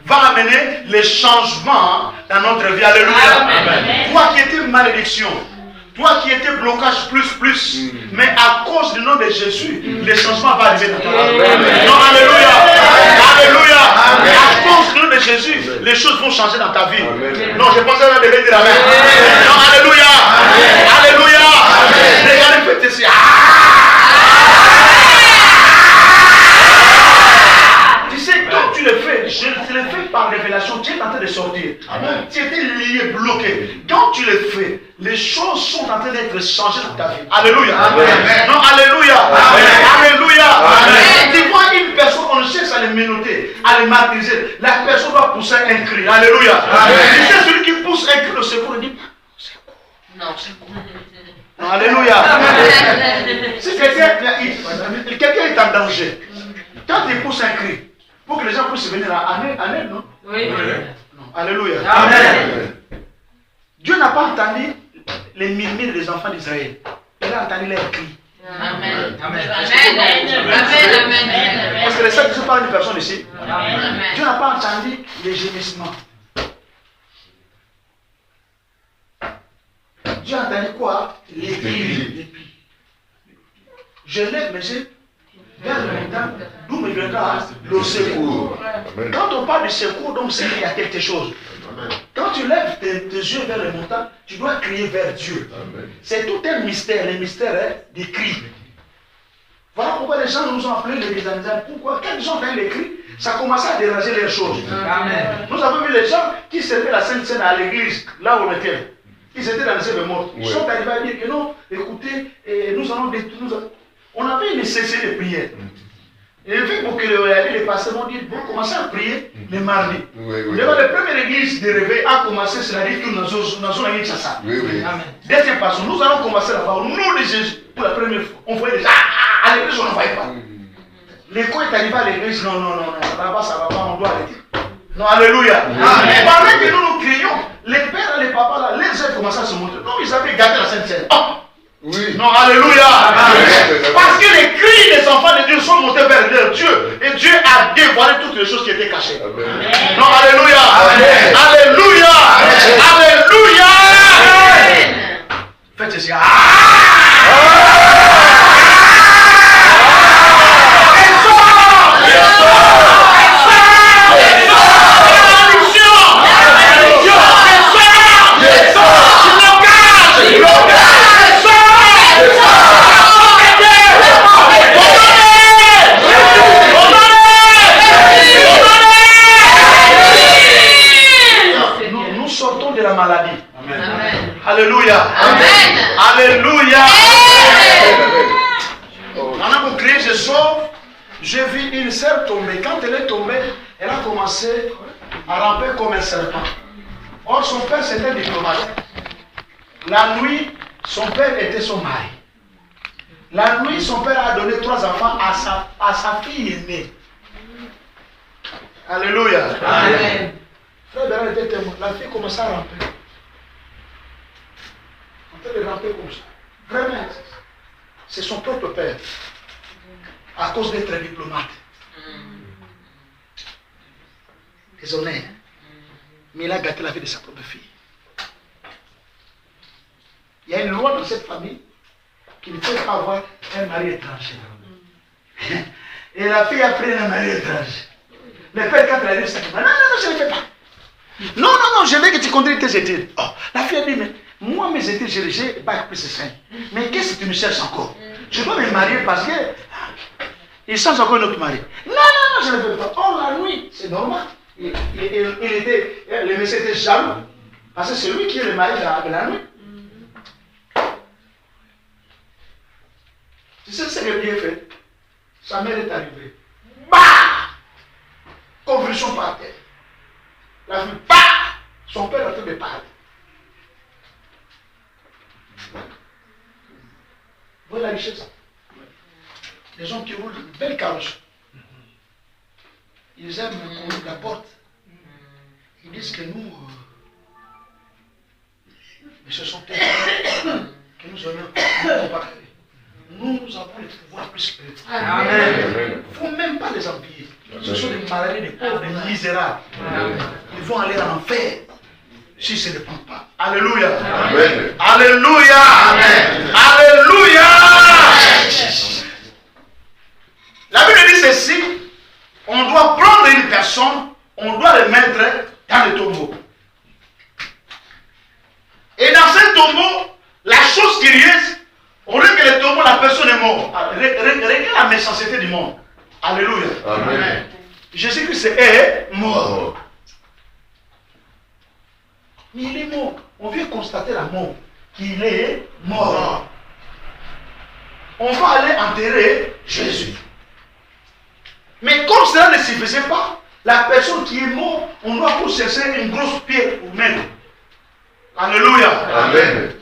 Va amener les changements dans notre vie. Alléluia. Amen. Toi qui étais malédiction, toi qui étais blocage plus, mais à cause du nom de Jésus, les changements vont arriver dans ta vie. Non, alléluia. Alléluia. À cause du nom de Jésus, les choses vont changer dans ta vie. Amen. Non, je pense que ça devait dire amen. Non, alléluia. Alléluia. Regardez, faites ici. Quand tu le fais, je le fais par révélation, tu es en train de sortir. Amen. Tu étais lié, bloqué. Quand tu le fais, les choses sont en train d'être changées dans ta vie. Alléluia. Amen. Non, alléluia. Amen. Alléluia. Amen. Tu vois une personne, on cherche à le menotter, à le martyriser. La personne doit pousser un cri. Alléluia. Amen. C'est celui qui pousse un cri de secours, il dit secours. Non, secours. Non, alléluia. Si quelqu'un est en danger, quand il pousse un cri, pour que les gens puissent venir à aide, non? Oui. Non. Alléluia. Amen. Dieu n'a pas entendu les murmures des enfants d'Israël. Il a entendu leurs cris. Amen. Amen. Amen. Est-ce que les saints ne parlent d'une personne ici? Amen. Dieu n'a pas entendu les gémissements. Dieu a entendu quoi? Les cris. Je lève mes yeux vers le montagne, d'où me viendra le secours. Quand on parle de secours, donc c'est qu'il y a quelque chose. Quand tu lèves tes yeux vers le montagne, tu dois crier vers Dieu. C'est tout un mystère, le mystère des cris. Voilà pourquoi les gens nous ont appelés les désanisants. Pourquoi? Quand ils ont entendu les cris, ça commençait à déranger les choses. Amen. Nous avons vu les gens qui servaient la Sainte Seine à l'église, là où on était. Ils étaient dans les œuvres mortes. Ils sont arrivés à dire que non, écoutez, nous allons détruire. On avait une nécessité de prière. Et vu que les pasteurs m'ont dit, vous commencez à prier le mardi. La première église de réveil a commencé, c'est-à-dire que nous avons une chassa. Deuxième façon, nous allons commencer là-bas. Au nom de Jésus, pour la première fois, on voyait déjà. À l'église, on ne voyait pas. L'écho est arrivé à l'église. Non, là-bas, ça ne va pas, on doit arrêter. Non, alléluia. Et pendant que nous crions, les pères et les papas, là, les ailes commençaient à se montrer. Non, ils avaient gardé la Sainte Seine. Oh. Oui. Non, alléluia. Parce que les cris des enfants de Dieu sont montés vers Dieu. Et Dieu a dévoilé toutes les choses qui étaient cachées. Amen. Non, alléluia. Amen. Alléluia. Amen. Alléluia. Amen. Faites ceci. Nous sortons de la maladie. Amen. Alléluia. Amen. Alléluia. Amen. Pendant qu'on crie, je sors, j'ai vu une sœur tomber. Quand elle est tombée, elle a commencé à ramper comme un serpent. Or, son père, c'était un diplomate. La nuit, son père était son mari. La nuit, son père a donné 3 enfants à sa fille aînée. Alléluia. Amen. Frère Bernard était témoin. La fille commençait à ramper. En train de ramper comme ça. Vraiment, c'est son propre père. À cause d'être un diplomate. Désolé. Mais il a gâté la vie de sa propre fille. Il y a une loi dans cette famille qui ne peut pas avoir un mari étranger. Et la fille a pris un mari étranger. Le père, quand elle a dit ça, non, je ne le fais pas. Non, je veux que tu continues tes études. Oh, la fille a dit, mais moi, mes études, j'ai bac plus 5. Mais qu'est-ce que tu me cherches encore? Je dois me marier parce que il change encore notre mari. Non, je ne le fais pas. Oh, la nuit, c'est normal. Le monsieur était jaloux. Parce que c'est lui qui est le mari de la nuit. Tu sais ce que Dieu fait? Sa mère est arrivée. Bah! Convulsion par terre. La fille, bah! Son père est en train de parler. Voilà la richesse. Les gens qui roulent une belle carrosse. Ils aiment qu'on ouvre la porte. Ils disent que nous, mais ce sont eux que nous aurions pas créé. Nous avons les pouvoirs plus spirituels. Il ne faut même pas les envier. Ce sont des maladies, des pauvres, des misérables. Ils vont aller en enfer si ce ne prend pas. Alléluia. Amen. Alléluia. Amen. Alléluia. La Bible dit ceci. On doit prendre une personne, on doit le mettre dans le tombeau. Et dans ce tombeau, la chose curieuse, on dirait que le tombeau, la personne est morte. Regardez la méchanceté du monde. Alléluia. Amen. Jésus-Christ est mort. Mais il est mort. On vient constater la mort. Qu'il est mort. On va aller enterrer Jésus. Mais comme cela ne suffisait pas, la personne qui est morte, on doit pour chercher une grosse pierre pour mettre. Alléluia. Amen.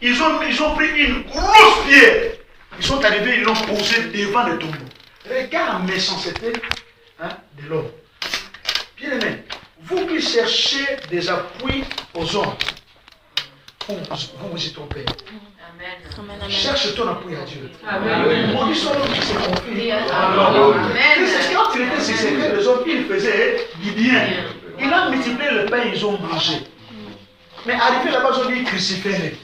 Ils ont pris une grosse pierre. Ils sont arrivés, ils l'ont posée devant le tombeau. Regarde la méchanceté de l'homme. Bien aimé, vous qui cherchez des appuis aux hommes, vous vous y trompez. Amen. Cherche ton appui à Dieu. Amen. Maudit soit l'homme qui se confie. Amen. C'est quand il était secret, les hommes, ils faisaient du bien. Il a multiplié le pain, ils ont mangé. Mais arrivé là-bas, ils ont dit crucifiez-les.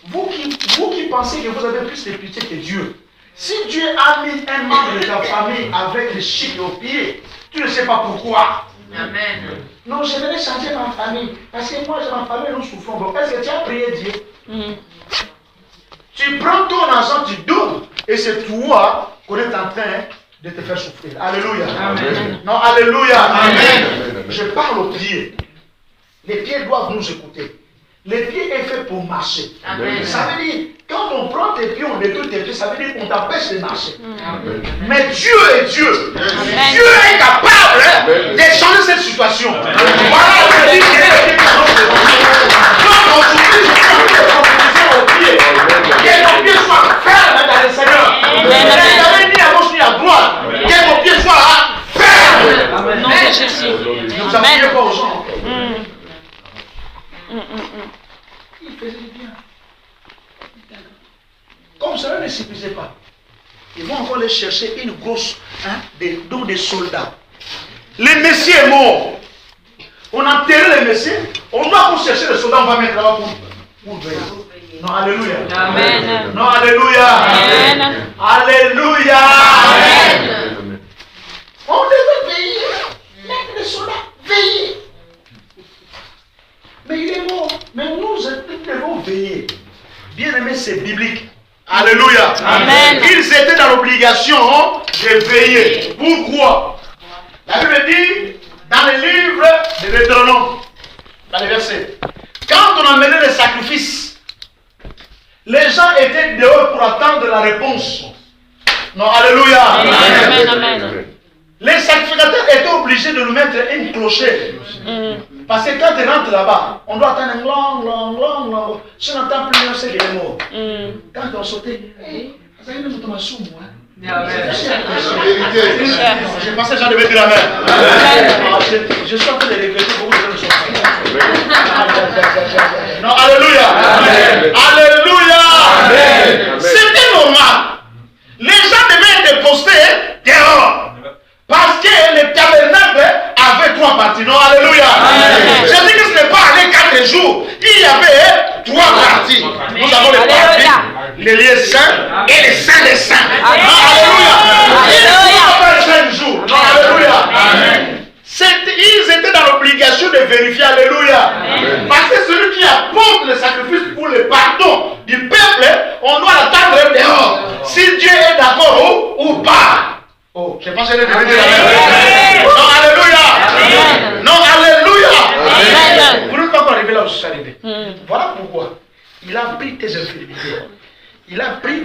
Vous qui pensez que vous avez plus de pitié que Dieu, si Dieu a mis un membre de ta famille avec les chics aux pieds, tu ne sais pas pourquoi. Amen. Non, je vais changer ma famille. Parce que moi, ma famille, nous souffrons. Donc, est-ce que tu as prié Dieu? Tu prends ton argent, tu donnes. Et c'est toi qu'on est en train de te faire souffrir. Alléluia. Amen. Non, alléluia. Amen. Je parle aux pieds. Les pieds doivent nous écouter. Les pieds est fait pour marcher. Amen. Ça veut dire, quand on prend tes pieds, on détruit tes pieds, ça veut dire qu'on t'empêche de marcher. Amen. Mais Dieu est Dieu. Amen. Dieu est capable Amen. de changer cette situation. Voilà ce que dit Jésus dans notre vie. Donc aujourd'hui, je prends les propositions aux pieds. Que nos pieds soient fermes Jésus. Ne vous appuyez pas aux gens. Il faisait du bien. Comme cela ne suffisait pas, ils vont encore aller chercher une grosse, donc des soldats. Le Messie est mort. On a enterré le Messie. On doit pour chercher les soldats, on va mettre là-bas pour veiller. Non, alléluia. Amen. Non, alléluia. Amen. Alléluia. Amen. On devait veiller. Mettre les soldats, veiller. Mais il est mort. Mais nous devons veiller. Bien aimé, c'est biblique. Alléluia. Amen. Ils étaient dans l'obligation de veiller. Pourquoi? La Bible dit dans le livre de Deutéronome, dans les versets, quand on amenait les sacrifices, les gens étaient dehors pour attendre la réponse. Non, alléluia. Amen. Amen. Les sacrificateurs étaient obligés de nous mettre une clochette. Parce que quand ils rentrent là-bas, on doit attendre un long. Si on n'entend plus, on sait qu'il est mort. Quand on sautait, ça y est, nous sommes sous moi. Je pensais que j'en devais dire amen. Je suis en train de regretter beaucoup de gens ne sont pas. Non, alléluia. Alléluia. C'était normal. Les gens devaient être postés dehors. Parce que le tabernacle avait 3 parties. Non, alléluia. Je dis que ce n'est pas allé 4 jours. Il y avait 3 parties. Nous avons les parties, les lieux saints et les saints des saints. Non, alléluia. Il n'y a pas 5 jours. Non, alléluia. Ils étaient dans l'obligation de vérifier, alléluia. Parce que celui qui apporte le sacrifice pour le pardon du peuple, on doit l'attendre dehors. Si Dieu est d'accord ou pas. Oh, je pense que je vais dire amen. Non, alléluia. Non, alléluia. Vous n'êtes pas encore arrivé là où je suis arrivé. Voilà pourquoi il a pris tes infidélités. Il a pris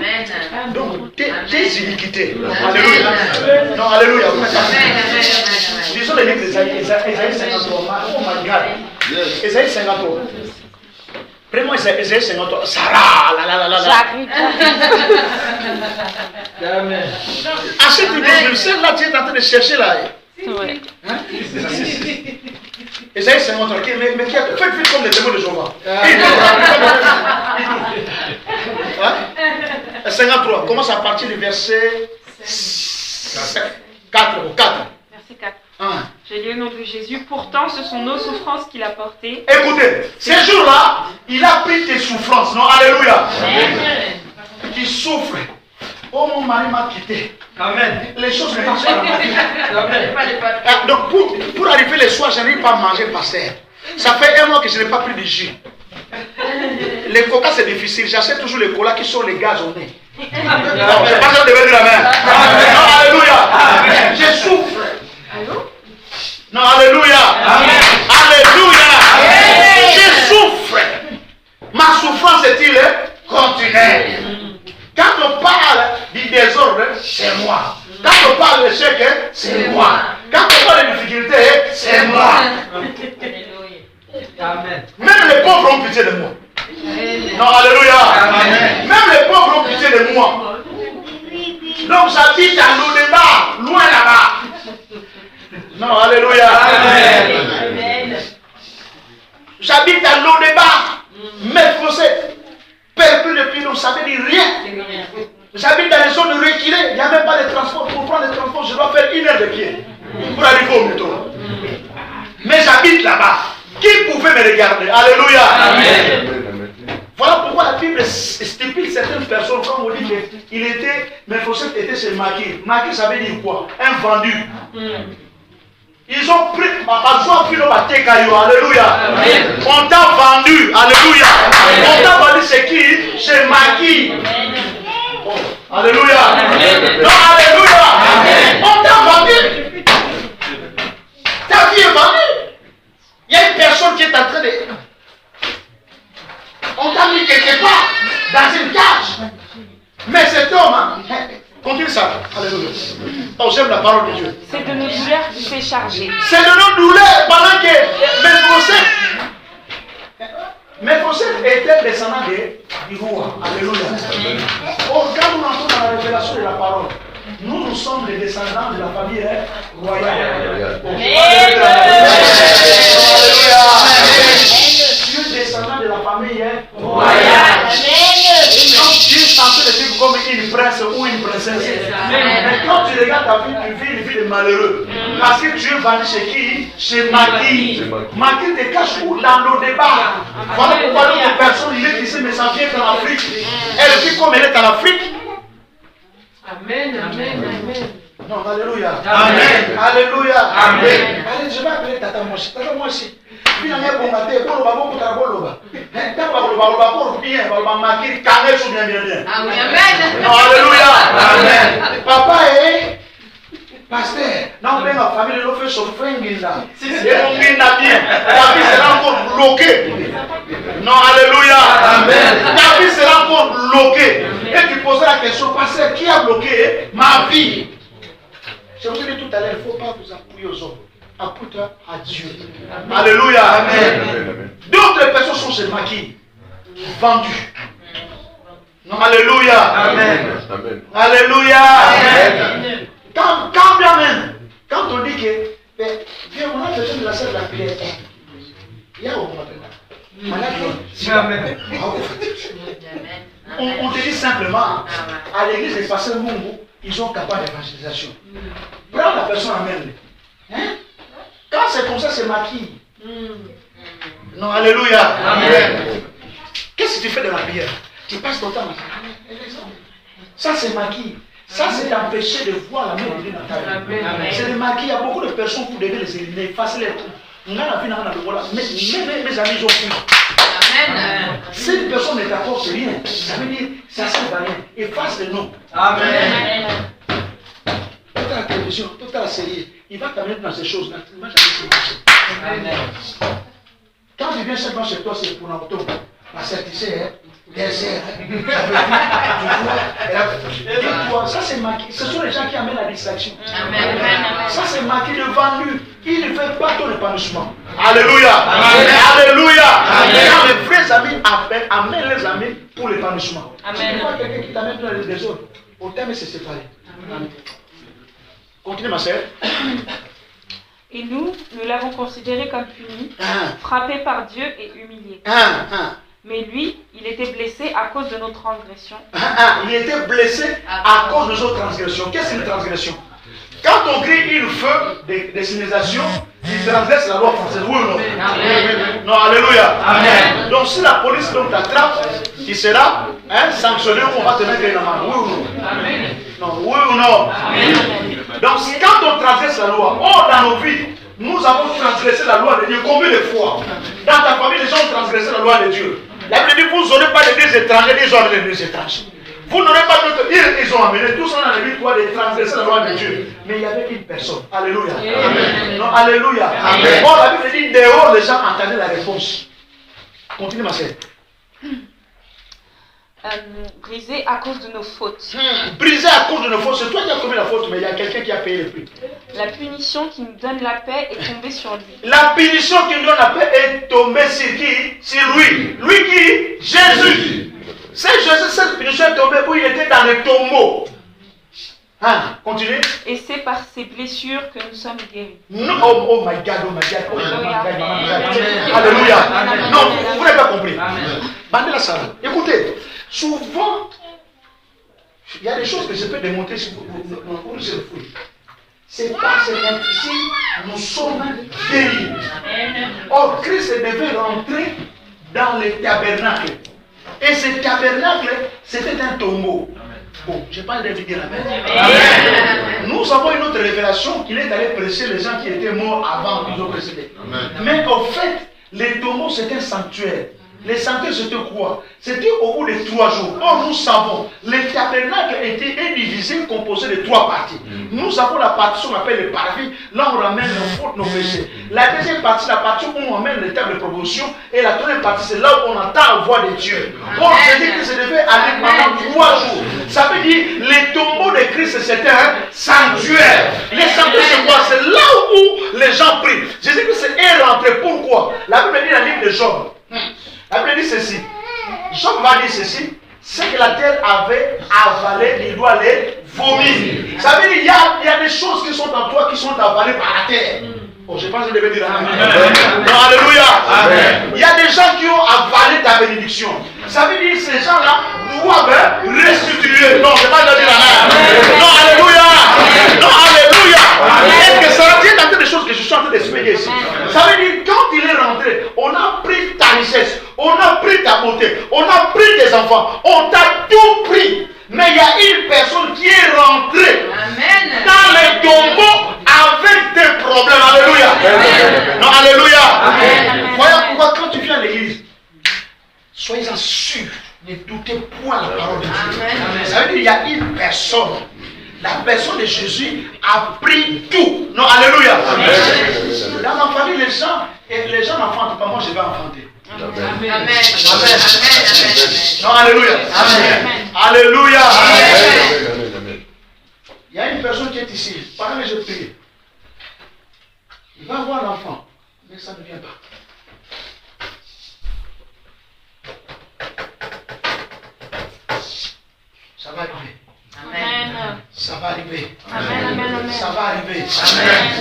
donc tes iniquités. Alléluia. Non, alléluia. Disons les livres d'Ésaïe 53. Oh my God. Ésaïe 53. Prenez-moi Ésaïe 53. Sarah, Amen. Achète une Bible. Celle-là, tu es en train de chercher là. Oui. Ésaïe 53. Mais qui a fait vite comme les témoins de Jéhovah. 53. Commence à partir du verset 4. Verset 4. Je lis au nom de Jésus. Pourtant, ce sont nos souffrances qu'il a portées. Écoutez, ces jours-là, il a pris tes souffrances. Non, alléluia. Tu souffres. Oh, mon mari m'a quitté. Amen. Les choses ne marchent pas. Donc, pour arriver le soir, je n'ai pas mangé pasteur. Ça fait 1 mois que je n'ai pas pris de jus. Les coca, c'est difficile. J'achète toujours les colas qui sont les gazonnés. Non, je pense que je devais dire amen. Non, alléluia. Je souffre. Non, alléluia. Alléluia. Je souffre. Ma souffrance est-il continuelle. Quand on parle du désordre, c'est moi. Quand on parle d'échec, c'est moi. Quand on parle de difficulté, c'est moi. Amen. Même les pauvres ont pitié de moi. Non, alléluia. Amen. Même les pauvres ont pitié de moi. Donc j'habite à Lodébar, loin là-bas. Non, alléluia. Amen. J'habite à Lodébar, Mephibosheth, perdu depuis nous, ça veut dire rien. J'habite dans les zones reculées, il n'y a même pas de transport. Pour prendre le transport, je dois faire 1 heure de pied pour arriver au métro. Mais j'habite là-bas. Qui pouvait me regarder? Alléluia. Amen. Voilà pourquoi la Bible stipule certaines personnes, comme on dit qu'il était, Mephibosheth était chez Makir. Makir, ça veut dire quoi? Un vendu. Ils ont pris, alléluia. On t'a vendu, alléluia. On t'a vendu, c'est qui? Chez Makir. Oh, alléluia. Non, alléluia. On t'a vendu. Ta vie est vendue. Il y a une personne qui est en train de... On t'a mis quelque part, dans une cage. Mais cet homme, continue ça. Alléluia. Oh, j'aime la parole de Dieu. C'est de nos douleurs qu'il fait charger. C'est de nos douleurs pendant que Mephibosheth était descendant du roi. Alléluia. Oh, quand nous entrons dans la révélation de la parole, nous sommes les descendants de la famille royale. Oh, alléluia. malheureux. Parce que tu es venu chez qui? Chez Maki. Maki te cache où? Dans nos débats. Voilà pourquoi l'autre personne, il est ici, mais ça vient en Afrique. Elle vit comme elle est en Afrique. Amen, amen, amen. Non, alléluia. Amen. Alléluia. Amen. Allez, je vais appeler Tata Moshi. Tata Moshi. Puis, on est bon matin. Pour le babo, pour la boloba. Tant que le babo, bien, le babo, Maki, carré, sous bien, bien, bien. Amen. Non, alléluia. Amen. Papa est pasteur. Non, mais ma famille, nous fait chauffer un guinda. Et on guinda bien. Ta vie sera encore bloquée. Non, alléluia. Amen. Ta vie sera encore bloquée. Et tu poseras la question, pasteur, qui a bloqué ma vie? Je vous ai dit tout à l'heure, il ne faut pas vous appuyer aux hommes. Appuie-toi à Dieu. Alléluia. Amen. D'autres personnes sont chez Maki, vendues. Non, alléluia. Amen. Alléluia. Amen. Quand bien même, quand on dit que, viens, on a besoin de la salle de la prière. Il y a où on appelle là? On te dit simplement, à l'église des pasteurs Mungu, ils sont capables d'évangélisation. Prends la personne à même. Hein? Quand c'est comme ça, c'est maquille. Non, alléluia. Amen. Qu'est-ce que tu fais de la prière? Tu passes ton temps. Ça, c'est maquille. Ça, c'est d'empêcher de voir la main de Dieu dans ta vie. C'est de maquille. Il y a beaucoup de personnes qui devez les éliminer, effacer les trucs. Mes amis, ils ont fui. Si une personne ne t'apporte rien, ça veut dire ça ne sert à rien. Efface le nom. Amen. Tout à la télévision, tout à la série, il va t'amener dans ces choses-là. Il va jamais se marcher. Quand tu viens chaque fois chez toi, c'est pour l'auto. Parce que tu sais, désert. Ça c'est maquillé. Ce sont les gens qui amènent la distraction. Ça c'est maquillé le vendu. Il ne fait pas ton épanouissement. Alléluia. Alléluia. Quand les vrais amis amènent les amis pour l'épanouissement. Si tu vois quelqu'un qui t'amène dans les désordres, au terme c'est séparé. Continue ma soeur. Et nous l'avons considéré comme puni, frappé par Dieu et humilié. Mais lui, il était blessé à cause de nos transgressions. Il était blessé à cause de nos transgressions. Qu'est-ce qu'une transgression? Quand on crie une feu de civilisation, il transgresse la loi française. Oui ou non? Non, alléluia. Amen. Donc si la police t'attrape, tu seras sanctionné, on va te mettre une amende. Oui ou non? Non, oui ou non? Donc quand on transgresse la loi, dans nos vies, nous avons transgressé la loi de Dieu. Combien de fois? Dans ta famille, les gens ont transgressé la loi de Dieu. La Bible dit, vous n'aurez pas de deux étrangers, ils ont amené deux étrangers. Vous n'aurez pas d'autres. Ils ont amené tous en Bible quoi de transgresser la loi de Dieu. Mais il y avait une personne. Alléluia. Amen. Non, alléluia. Amen. Bon, la Bible dit, dehors, les gens entendaient la réponse. Continue ma sœur. Brisé à cause de nos fautes. Brisé à cause de nos fautes. C'est toi qui as commis la faute, mais il y a quelqu'un qui a payé le prix. La punition qui nous donne la paix est tombée sur lui. La punition qui nous donne la paix est tombée sur qui? Sur lui. Lui qui? Jésus. C'est Jésus, cette punition est tombée où il était dans le tombeau. Continue. Et c'est par ses blessures que nous sommes guéris. No, oh my God, oh my God, oh my God. Alléluia. Non, vous n'avez pas compris. Bandez la salle. Écoutez, souvent, il y a des choses que je peux démontrer si vous le fouillez. C'est parce que ici, nous sommes guéris. Or, Christ devait rentrer dans le tabernacle. Et ce tabernacle, c'était un tombeau. Bon, je parle de dire Amen. Nous avons une autre révélation qu'il est allé prêcher les gens qui étaient morts avant qu'ils ont précédé. Mais en fait, les tombeaux c'était un sanctuaire. Les sanctuaires c'était quoi? C'était au bout de 3 jours. Or nous savons, le tabernacle était divisé, composé de 3 parties. Nous avons la partie qu'on appelle le parvis, là on ramène nos fautes, nos péchés. La deuxième partie, la partie où on ramène les tables de promotion. Et la troisième partie, c'est là où on entend la voix de Dieu. Or c'est dit que ça devait aller pendant 3 jours. Ça veut dire, les tombeaux de Christ c'était un sanctuaire. Les sanctuaires c'est quoi? C'est là où les gens prient. Jésus-Christ est rentré. Pourquoi? La Bible dit dans le livre de Job. La Bible dit ceci. Job va dire ceci. C'est que la terre avait avalé, il doit les vomir. Ça veut dire qu'il y a des choses qui sont en toi qui sont avalées par la terre. Oh, je pense que je devais dire Amen. Non, alléluia. Amen. Il y a des gens qui ont avalé ta bénédiction. Ça veut dire que ces gens-là doivent restituer. Non, je ne vais pas dire Amen. Non, alléluia. Non, alléluia. Est-ce que ça tient dans des choses que je suis en train d'expliquer ici? Ça veut dire, quand il est rentré, on a pris ta richesse, on a pris ta beauté, on a pris tes enfants, on t'a tout pris. Mais il y a une personne qui est rentrée dans le tombeau avec des problèmes. Alléluia. Non, alléluia. Voilà pourquoi quand tu viens à l'église, soyez-en sûrs, ne doutez point la parole de Dieu. Ça veut dire qu'il y a une personne. La personne de Jésus a pris tout. Non, alléluia. Dans ma famille, les gens n'enfantent pas. Moi, je vais enfanter. Amen. Non, alléluia. Alléluia. Il y a une personne qui est ici. Pendant que je prie, il va avoir l'enfant, mais ça ne vient pas. Ça va arriver. Amen. Ça va arriver. Amen. Ça va arriver.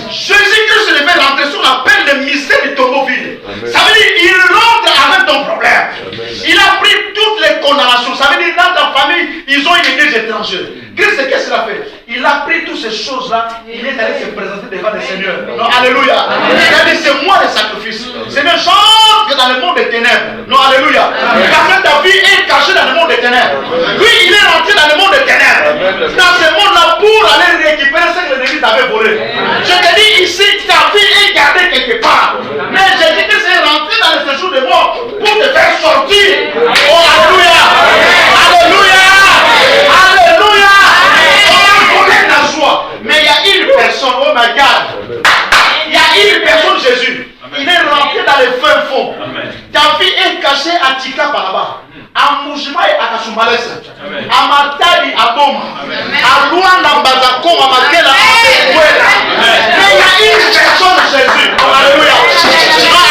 Jésus-Christ se fait rentrer sur la peine de mystère du tombeau vide. Ça veut dire qu'il rentre avec ton problème. Il a pris toutes les condamnations. Ça veut dire dans ta famille, ils ont une église étrangère. Christ, qu'est-ce qu'il a fait? Il a pris toutes ces choses-là. Il est allé se présenter devant le Seigneur. Non, alléluia. Il a dit, c'est moi le sacrifice. Seigneur, chante dans le monde des ténèbres. Non, alléluia. Parce que ta vie est cachée dans le monde des ténèbres. Lui, il est rentré dans le monde des ténèbres. Dans ce monde-là, pour aller récupérer ce que l'ennemi t'avait volé. Je te dis ici, ta vie est gardée quelque part. Mais Jésus Christ est rentré dans le séjour de mort pour te faire sortir. Oh, alléluia. Alléluia. Alléluia. On connaît la joie. Mais il y a une personne, oh my God. Il y a une personne, Jésus. Il est rentré dans le fin fond. Ta vie est cachée à Tika par là-bas. À Mouchima et à Kasumbalesa. À Matadi, à Boma. À Luanda, Mbazakoma, à Makela, à Mouela. Mais il y a une personne, Jésus. Oh, alléluia.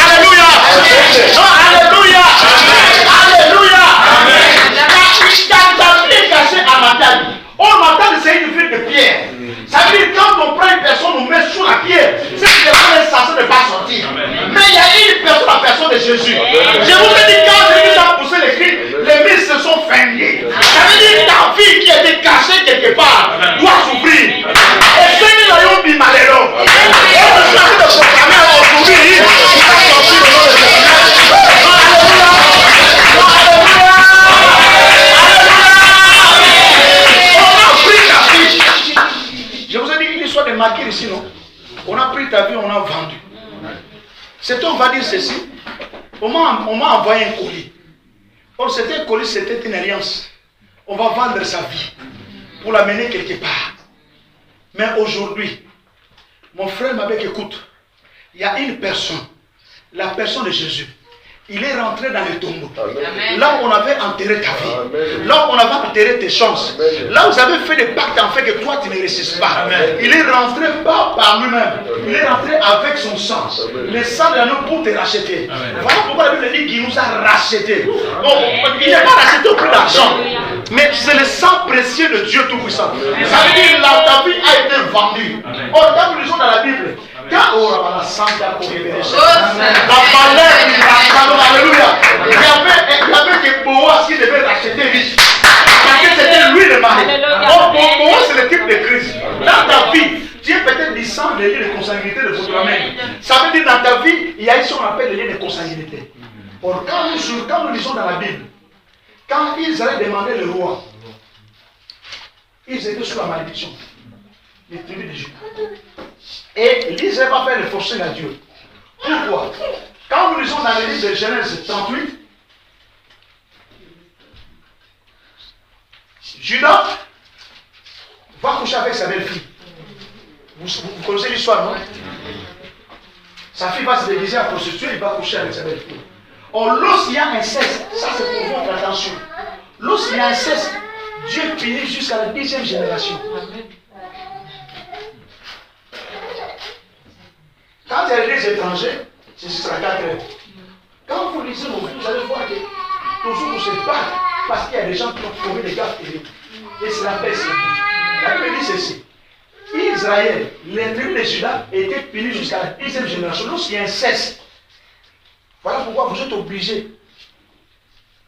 Alléluia. Alléluia. Alléluia. Ta vie est cachée à Matadi. Oh, Matadi, c'est une ville de pierre. Ça veut dire quand on prend une personne, on met sous la pierre. Cette personne est censée ne pas sortir. Mais il y a une personne, la personne de Jésus. Je vous ai dit, quand Jésus a poussé les cris, les mille se sont fermés. Ça veut dire ta vie qui était cachée quelque part doit s'ouvrir. Et ceux qui l'ont mis malheureux. Et je suis en train de proclamer aujourd'hui, il va sortir le nom de Jésus. Je vous ai dit une histoire de marquer ici, non? On a pris ta vie, on a vendu. C'est on va dire ceci. On m'a envoyé un colis. Or, c'était un colis, c'était une alliance. On va vendre sa vie pour l'amener quelque part. Mais aujourd'hui, mon frère Mabek, écoute, il y a une personne, la personne de Jésus. Il est rentré dans le tombeau. Là où on avait enterré ta vie. Amen. Là où on avait enterré tes chances. Amen. Là où vous avez fait des pactes en fait que toi tu ne réussisses pas. Amen. Il est rentré pas par lui-même. Il est rentré avec son sang. Amen. Le sang de l'agneau pour te racheter. Amen. Voilà pourquoi la Bible dit qu'il nous a rachetés. Bon, il n'est pas racheté au prix d'argent. Mais c'est le sang précieux de Dieu Tout-Puissant. Ça veut dire que ta vie a été vendue. Or, quand nous lisons dans la Bible, quand on a la valeur du rachat, alléluia, il y avait que Boaz qui devait racheter vite. Parce que c'était lui le mari. Or, Boaz, c'est le type de Christ. Dans ta vie, tu es peut-être du sang des liens de consanguinité de votre mère. Ça veut dire dans ta vie, il y a ce qu'on appelle les liens de consanguinité. Or, quand nous lisons dans la Bible, quand Israël demandait le roi, ils étaient sous la malédiction. Les tribus de Juda. Et l'Israël va faire le forcing à Dieu. Pourquoi? Quand nous lisons dans le livre de Genèse 38, Judas va coucher avec sa belle-fille. Vous connaissez l'histoire, non? Sa fille va se déguiser à prostituer, il va coucher avec sa belle-fille. Or, lorsqu'il y a inceste, ça c'est pour votre attention. Lorsqu'il y a inceste, Dieu punit jusqu'à la 10e génération. Quand il y a des étrangers, c'est jusqu'à 4 heures. Quand vous lisez nos vies, vous allez voir que toujours vous se battre parce qu'il y a des gens qui ont commis des gaffes terribles. Et c'est la baisse. La Bible dit ceci. Israël, les tribus de Juda étaient punis jusqu'à la 10e génération. Lorsqu'il y a un cesse. Voilà pourquoi vous êtes obligés,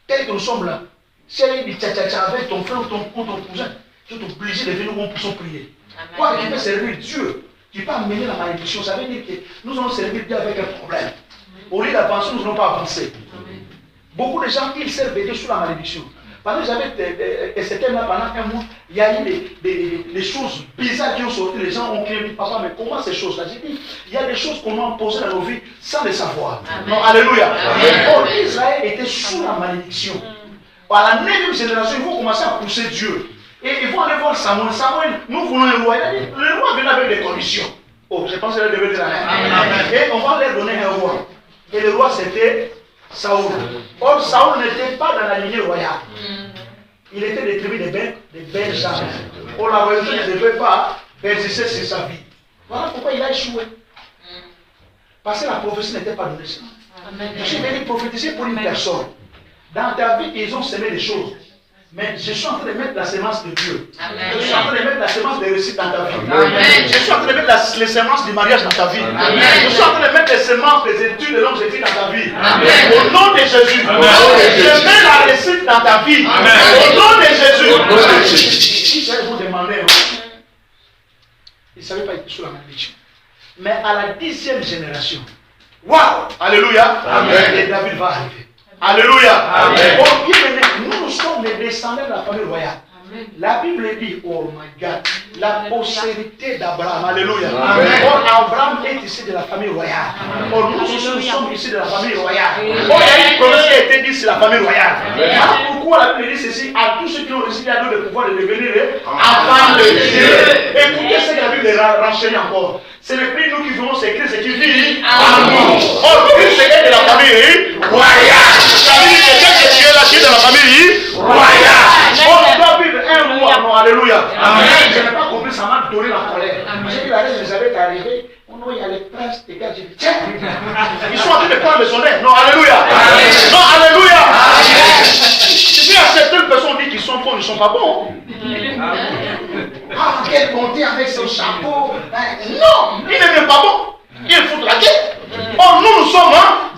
tel que nous sommes là, si il y a eu du tcha-tcha-tcha avec ton frère ou ton cousin, tu es obligé de venir où on peut prier. Quoi qu'il peut servir Dieu. qui peut amener la malédiction. Ça veut dire que nous allons servir Dieu avec un problème. Au lieu d'avancer, nous n'allons pas avancer. Beaucoup de gens, ils servent Dieu sous la malédiction. Pendant que j'avais ce thème-là pendant un mois, il y a eu des choses bizarres qui ont sorti. Les gens ont crié, papa, mais comment ces choses-là? J'ai dit, il y a des choses qu'on a imposées dans nos vies sans les savoir. Non, alléluia. Or, Israël était sous la malédiction. À la 9e génération, ils vont commencer à pousser Dieu. Et ils vont aller voir Samuel. Samuel, nous voulons un roi. Le roi venait avec des conditions. Oh, je pense qu'elle devait dire la même. Et on va leur donner un roi. Et le roi, c'était Saoul. Or, Saoul n'était pas dans la lignée royale. Il était des tribus des belles gens. Or, la royauté ne devait pas persister sur sa vie. Voilà pourquoi il a échoué. Parce que la prophétie n'était pas donnée. Je suis venu prophétiser pour une personne. Dans ta vie, ils ont semé des choses. Mais je suis en train de mettre la semence de Dieu. Amen. Je suis en train de mettre la semence de réussite dans ta vie. Amen. Je suis en train de mettre les semences du mariage dans ta vie. Amen. Je suis en train de mettre les semences des études de longue études dans ta vie. Amen. Au nom de Jésus. Amen. Je mets la réussite dans ta vie. Amen. Au nom de Jésus. Si j'allais vous demander, il ne savait pas être sous la malédiction. Mais à la 10e génération, waouh, alléluia, amen. Et David va arriver. Alléluia. Amen. Oh, nous sommes les descendants de la famille royale. Amen. La Bible dit, oh my God, la postérité d'Abraham. Alléluia. Or, Abraham est ici de la famille royale. Or, nous sommes ici de la famille royale. Or, il y a une promesse qui a été dite sur la famille royale. Voilà pourquoi la Bible dit ceci, à tous ceux qui ont réussi à nous le pouvoir de devenir enfants de Dieu. Écoutez ce que la Bible renseigne encore. C'est le prix nous qui faisons ces Christ qui vit en nous. Or, Christ est de la famille royale. Ça veut dire que quelqu'un qui est là, qui est de la famille royale. Or, tu dois vivre un mois. Non, alléluia. Amen. Je n'ai pas compris, ça m'a donné la colère. J'ai dit, la reine Elisabeth est arrivée. Oh non, il y a les princes des gars. J'ai dit, tiens, ils sont en train de prendre le sonnet. Non, alléluia. Non, alléluia. Si à certaines personnes disent qu'ils sont bons, ils ne sont pas bons. Ah, quel bonté avec son chapeau. Non, il n'est même pas bon. Il fout la tête. Or, nous sommes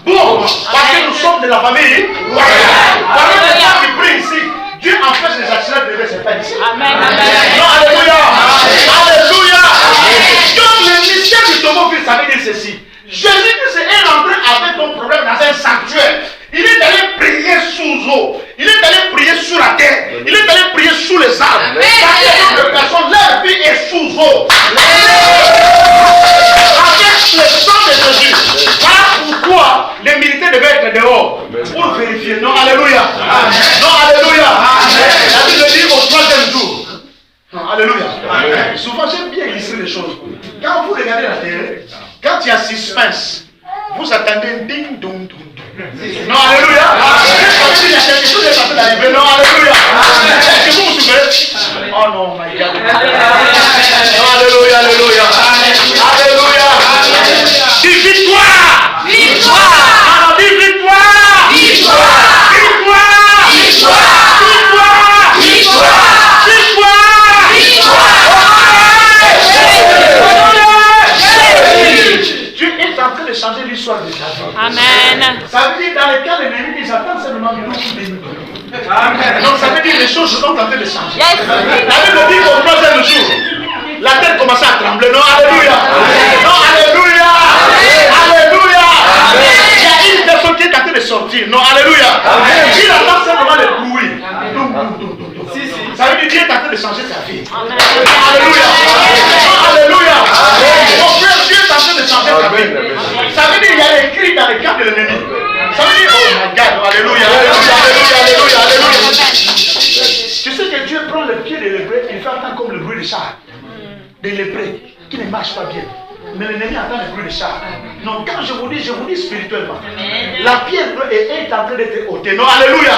bons. Parce que nous sommes de la famille royale. Par exemple, les gens qui prient ici, Dieu empêche les accidents de lever ses peines ici. Amen. Non, alléluia. Alléluia. Donc, le mystère du tombeau, ça veut dire ceci. Jésus est rentré avec ton problème dans un sanctuaire. Il est allé prier sous eau. Il est allé prier sous la terre. Il est allé prier sous les arbres. Parce que d'autres personnes, leur vie est sous eau. Avec le sang de Jésus. Voilà pourquoi les militaires devaient être dehors. Pour vérifier. Non, alléluia. Non, alléluia. La Bible dit au 3e jour. Non, alléluia. Souvent, j'aime bien illustrer les choses. Quand vous regardez la télé, quand il y a suspense, vous attendez un ding dong dong. Non, alléluia. Il y a quelque chose qui est en train d'arriver. Non, alléluia. Est-ce que vous vous souvenez? Oh non, my God. Non, alléluia, alléluia. Alléluia. Dis victoire. Victoire. Alors, dis victoire. Victoire. Victoire. Victoire. Victoire. Victoire. Dieu est en train de changer l'histoire de ta vie. Amen. Ça veut dire dans les cas, les ennemis, ils attendent seulement que nous nous. Amen. Donc ça veut dire que les choses sont en train de changer. La Bible dit qu'au 3e jour, la terre commençait à trembler. Non, alléluia. Non, alléluia. Alléluia. Il y a une personne qui est en train de sortir. Non, alléluia. Il attend simplement le bruit. Ça veut dire que Dieu est en train de changer sa vie. Alléluia. Alléluia. Mon frère, Dieu est en train de changer sa vie. Ça veut dire qu'il y a les cris dans les camps de l'ennemi. Ça veut dire, oh my God, alléluia, alléluia, alléluia, alléluia. Tu sais que Dieu prend le pied de lépreux, il fait entendre comme le bruit des chars. Des lépreux qui ne marchent pas bien. Mais l'ennemi entend le bruit des chars. Non, quand je vous dis spirituellement. La pierre est en train d'être ôtée. Non, alléluia.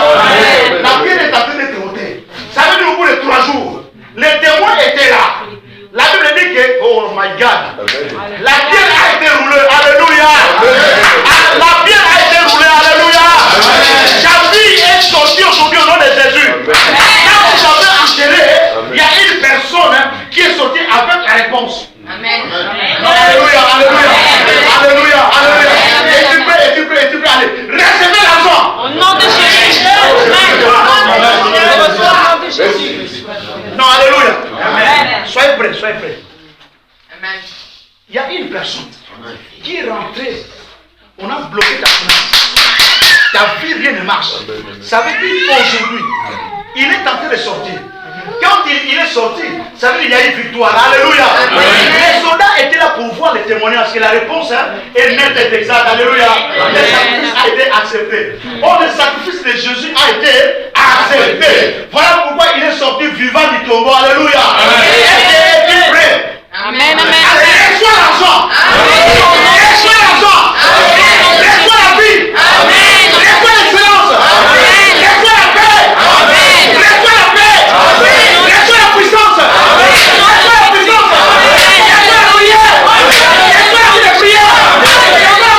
La pierre est en train d'être ôtée. Ça veut dire au bout de 3 jours, les témoins étaient là. La Bible dit que, oh my God, la pierre a été roulée, alléluia. La pierre a été roulée, alléluia. Ta vie est sortie aujourd'hui au nom de Jésus. Quand vous avez enterré, il y a une personne qui est sortie avec la réponse. Amen. Alléluia, alléluia, alléluia, alléluia. Et tu peux, aller. Recevez l'argent. Au nom de Jésus. Non, alléluia. Amen. Soyez prêts. Amen. es rentré, on a bloqué ta finance. Ta vie, rien ne marche. Ça veut dire qu'aujourd'hui, il est en train de sortir. Quand il est sorti, ça veut dire qu'il y a une victoire. Alléluia. Les soldats étaient là pour voir les témoignages. Que la réponse est nette et exacte. Alléluia. Le sacrifice a été accepté. Oh, le sacrifice de Jésus a été accepté. Voilà pourquoi il est sorti vivant du tombeau. Alléluia. Est-ce qu'il est prêt? Amen. Allez, reçois l'argent. Reçois l'argent. Reçois la vie. Reçois l'excellence. Reçois la paix. Reçois la paix. Reçois la puissance. Reçois la puissance. Reçois la prière. Reçois la vie de prière. Reçois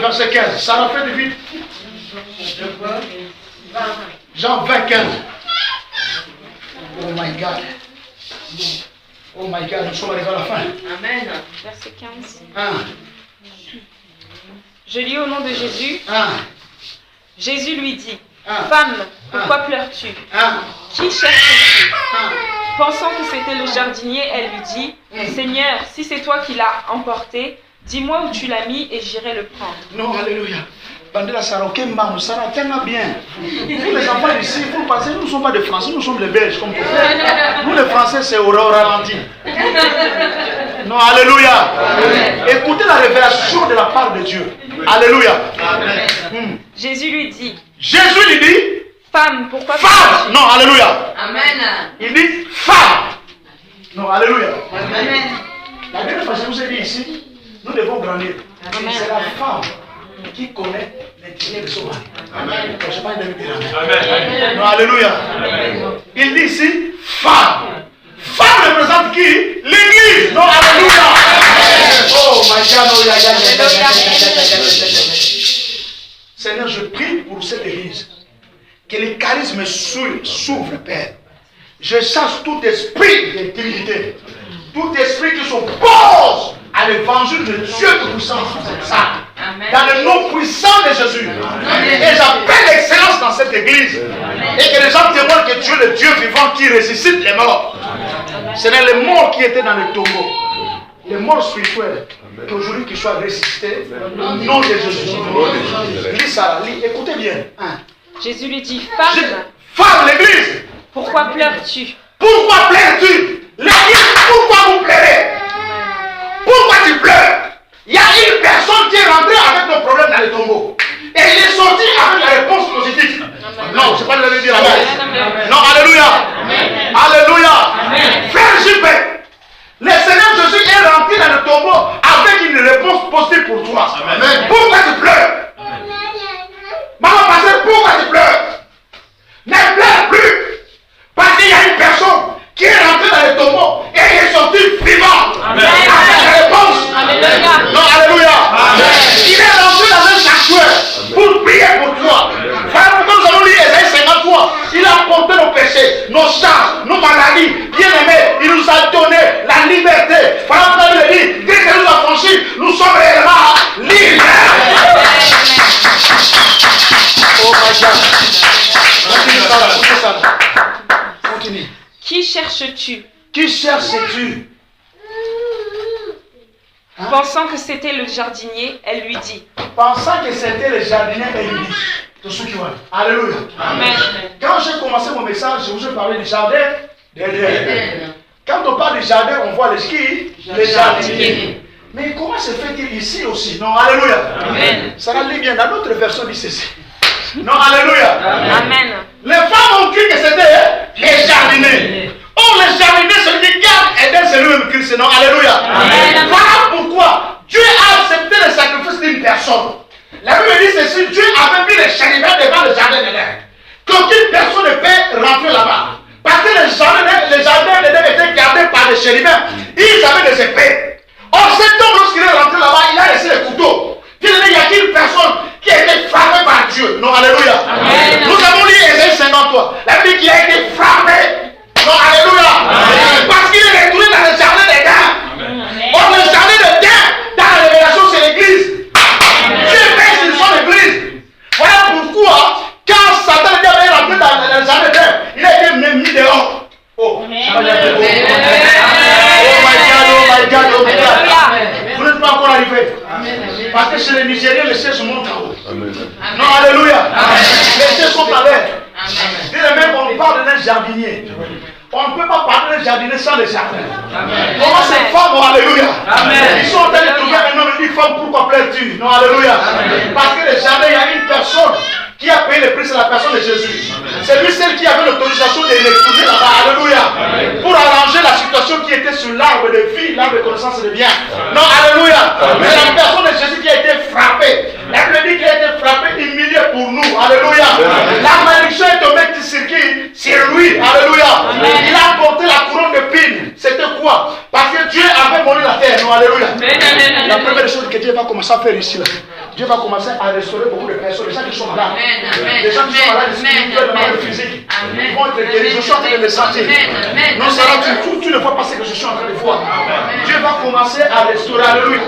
verset 15. Ça m'a fait de vite. Jean 20, 15. Oh my God. Oh my God, nous sommes arrivés à la fin. Amen. Verset 15. Un. Je lis au nom de Jésus. Jésus lui dit, Un. Femme, pourquoi pleures-tu? Qui cherches-tu? Pensant que c'était le jardinier, elle lui dit, Seigneur, si c'est toi qui l'as emporté, dis-moi où tu l'as mis et j'irai le prendre. Non, alléluia. Bandela Sarokemba, nous Sarah tellement bien. Vous les enfants ici, vous pensez, nous ne sommes pas des Français, nous sommes des Belges, comme vous faites. Nous les Français, c'est au ralenti. Non, alléluia. Écoutez la révélation de la part de Dieu. Alléluia. Jésus lui dit, Femme, pourquoi femme. Non, alléluia. Amen. Il dit femme. Non, alléluia. Amen. La dernière fois que je vous ai dit ici, nous devons grandir. C'est la femme qui connaît l'intérêt de son mari. Amen. Je ne sais pas, il devait dire amen. Non, alléluia. Il dit ici femme. Femme représente qui? L'église. Non, alléluia. Oh my God. Seigneur, je prie pour cette église. Que les charismes s'ouvrent, Père. Je chasse tout esprit de timidité. Tout esprit qui s'oppose à l'évangile de Dieu tout-puissant. Dans le nom puissant de Jésus. Et j'appelle l'excellence dans cette église. Et que les gens témoignent que Dieu est le Dieu vivant qui ressuscite les morts. Ce n'est les morts qui étaient dans le tombeau. Les morts spirituels. Qu'aujourd'hui qu'ils soient ressuscités. Au nom de Jésus. Lis ça, lis. Écoutez bien. Jésus lui dit, Femme, femme, l'église. Pourquoi pleures-tu? Pourquoi pleures-tu? L'église, pourquoi vous pleurez? Pourquoi tu pleures? Il y a une personne qui est rentrée avec ton problème dans le tombeau. Et il est sorti avec la réponse positive. Non, je ne sais pas le dire amen. Non, alléluia. Alléluia. Frère JP, le Seigneur Jésus est rentré dans le tombeau avec une réponse positive pour toi. Amen. Pourquoi tu pleures? Maman pasteur, pourquoi tu pleures? Ne pleure plus. Parce qu'il y a une personne qui est rentrée dans le tombeau et il est sorti vivant. Avec la réponse. Non, alléluia. Il est rentré dans un sanctuaire pour prier pour toi. Frère, quand nous avons lu Ésaïe 53, il a porté nos péchés, nos charges, nos maladies. Bien aimé, il nous a donné la liberté. Frère, vous avez dit, dès que nous avons franchi, nous sommes réellement libres. Oh my God. Continue ça. Continue. Qui cherches-tu? Qui cherches-tu? Pensant que c'était le jardinier, elle lui dit. Pensant que c'était le jardinier, elle lui dit. Tous ceux qui voient. Alléluia. Amen. Quand j'ai commencé mon message, je vous ai parlé du jardin derrière. Quand on parle du jardin, on voit les skis, les jardiniers. Mais comment se fait-il ici aussi? Non, alléluia. Amen. Ça va bien. Dans notre version, dit ceci. Non, alléluia. Amen. Les femmes ont cru que c'était les jardiniers. Oh, les jardiniers, celui qui garde Éden, c'est lui-même Christ. Non, alléluia. Amen. Voilà pourquoi Dieu a accepté le sacrifice d'une personne. La Bible dit ceci, Dieu avait mis les chérubins devant le jardin d'Éden. Qu'aucune personne ne peut rentrer là-bas. Parce que le jardin d'Éden était gardé par les chérubins. Ils avaient des épées. Or, cet homme, lorsqu'il est rentré là-bas, il a laissé les couteaux. Il y a une personne qui a été frappée par Dieu. Non, alléluia. Amen. Nous avons lu Ésaïe 53. La Bible qui a été frappée jardinier. On ne peut pas parler de jardinier sans le jardin. Comment ces femmes, alléluia. Ils sont en train de trouver un homme et une femme, pourquoi plais-tu? Non, alléluia. Parce que le jardin, il y a une personne qui a payé le prix, c'est la personne de Jésus. C'est lui celle qui avait l'autorisation de les tourner là-bas, alléluia, pour arranger la situation qui était sur l'arbre de vie, l'arbre de connaissance de bien. Non, alléluia. Mais la personne de Jésus qui a été frappée, la Bible dit qu'il a été frappé, humilié pour nous, alléluia. La malédiction est tombée du circuit sur lui, alléluia. Il a porté la couronne d'épines. C'était quoi? Parce que Dieu avait moli la terre, non, alléluia. La première chose que Dieu va commencer à faire ici, là, Dieu va commencer à restaurer beaucoup de personnes, les gens qui sont malades. Les gens qui sont malades spirituellement, malades physiques, ils vont être guéris. Je suis en train de les sentir. Non seulement tu ne vois pas ce que je suis en train de voir. Dieu va commencer à restaurer. Alléluia.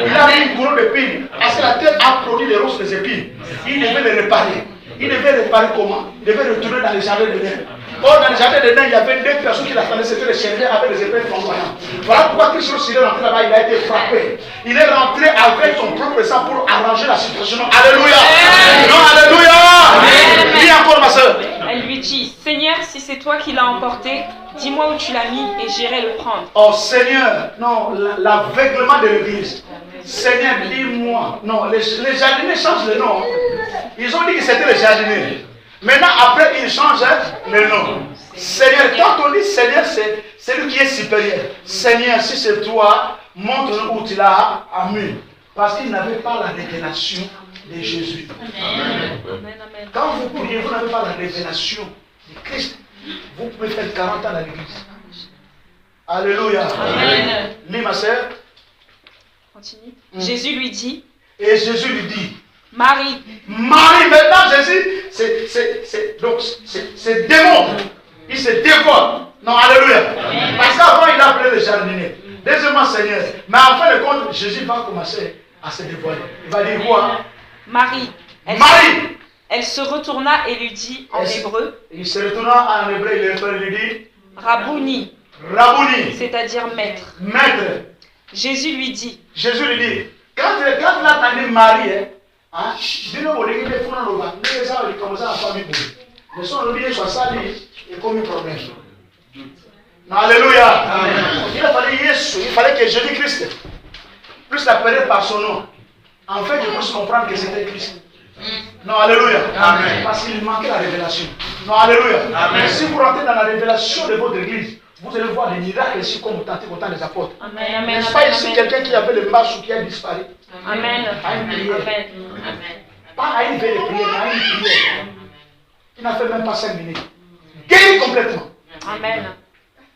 Il a mis une couronne d'épines. Parce que la terre a produit des roses des épines. Il devait les réparer. Il devait réparer comment? Il devait retourner dans les jardins de l'air. Or, dans les jardins de l'air, il y avait deux personnes qui l'attendaient, c'était les chrétiens avec les épées flamboyantes. Voilà pourquoi Christ, lorsqu'il est rentré là-bas, il a été frappé. Il est rentré avec son propre sang pour arranger la situation. Alléluia. Non, alléluia. Dis encore, ma soeur. Elle lui dit, Seigneur, si c'est toi qui l'as emporté, dis-moi où tu l'as mis et j'irai le prendre. Oh Seigneur, non, l'aveuglement de l'église. Seigneur, dis-moi. Non, les jardiniers changent le nom. Ils ont dit que c'était les jardiniers. Maintenant, après, ils changent le nom. Seigneur, quand on dit Seigneur, c'est celui qui est supérieur. Seigneur, si c'est toi, montre-nous où tu l'as amené. Parce qu'il n'avait pas la révélation de Jésus. Amen. Quand vous pourriez, vous n'avez pas la révélation de Christ, vous pouvez faire 40 ans dans l'église. Alléluia. Amen. Lis ma soeur. Continue. Jésus lui dit. Et Jésus lui dit. Marie. Marie, maintenant Jésus, c'est démon. Il se dévoile. Non, alléluia. Parce qu'avant il a appelé le jardinier. Deuxièmement, Seigneur. Mais en fin de compte, Jésus va commencer à se dévoiler. Il va dire quoi? Marie. Marie. Elle se retourna et lui dit en hébreu. Il se retourna en hébreu, il lui dit Rabouni. Rabouni. C'est-à-dire maître. Maître. Jésus lui dit. Jésus lui dit. Quand il a entendu Marie, il alléluia. Il fallait que Jésus-Christ puisse l'appeler par son nom. En fait, je puisse comprendre que c'était Christ. Non, alléluia. Amen. Parce qu'il manquait la révélation. Non, alléluia. Amen. Si vous rentrez dans la révélation de votre église, vous allez voir des miracles ici comme autant des apôtres. Amen. N'est-ce pas ici quelqu'un qui avait le marche ou qui a disparu? Amen. À une prière. Pas à une veille de prière, mais à une prière. Il n'a fait même pas 5 minutes. Guéri complètement. Amen.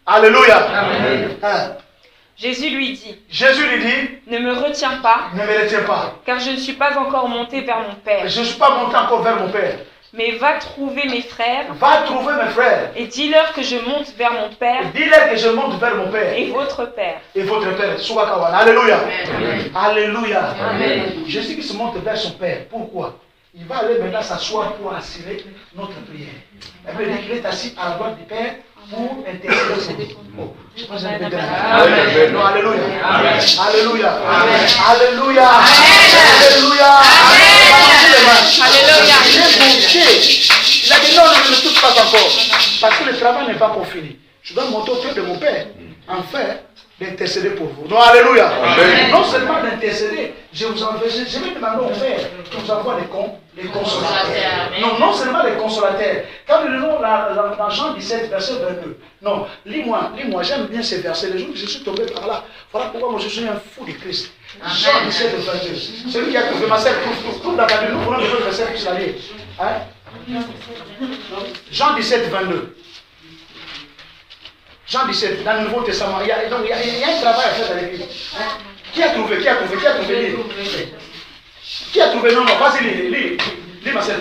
Alléluia. Amen. Jésus lui dit. Jésus lui dit. Ne me retiens pas. Ne me retiens pas. Car je ne suis pas encore monté vers mon Père. Je ne suis pas monté encore vers mon Père. Mais va trouver mes frères. Va trouver mes frères. Et dis-leur que je monte vers mon Père. Dis-leur que je monte vers mon Père. Et votre Père. Et votre Père. Alléluia. Amen. Alléluia. Amen. Jésus qui se monte vers son Père. Pourquoi? Il va aller maintenant s'asseoir pour assurer notre prière. La Bible dit qu'il est assis à la droite du Père pour intercéder. Je pense que j'ai bien. Alléluia. Alléluia. Alléluia. Alléluia. Il a dit non, ne me touche pas encore. Parce que le travail n'est pas encore fini. Je dois monter au pied de mon Père. Enfin, d'intercéder pour vous. Non, alléluia. Amen. Non seulement d'intercéder, je vais demander au Père qui vous envoie les consolateurs. Non seulement les consolateurs. Quand nous lisons dans Jean 17, verset 22. Non, lis-moi, j'aime bien ces versets. Les jours que je suis tombé par là, voilà pourquoi moi je suis un fou de Christ. Jean 17, 22. Celui qui a trouvé ma sœur, trouve la Bible, nous prenons le verset pour la lire. Jean 17, 22. Jean 17, dans le Nouveau Testament, il y a un travail à faire dans l'église. Qui a trouvé? Qui a trouvé? Non, vas-y, lis ma sœur,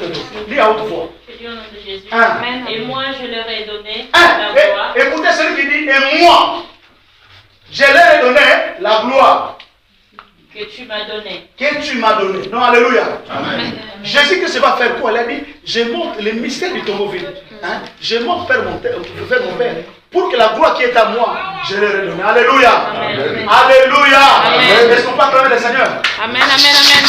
lis à haute voix. Je dis au nom de Jésus. Amen. Et moi, je leur ai donné la gloire. Écoutez celui qui dit, et moi, je leur ai donné la gloire. Que tu m'as donné. Que tu m'as donné. Non, alléluia. Amen. Jésus que va faire quoi? Elle a dit, je montre le mystère du tombeau vide. Je montre vers mon Père, pour que la gloire qui est à moi, je leur ai donné. Alléluia. Amen. Alléluia. Amen. Est-ce qu'on peut acclamer le Seigneur? Amen, amen, amen.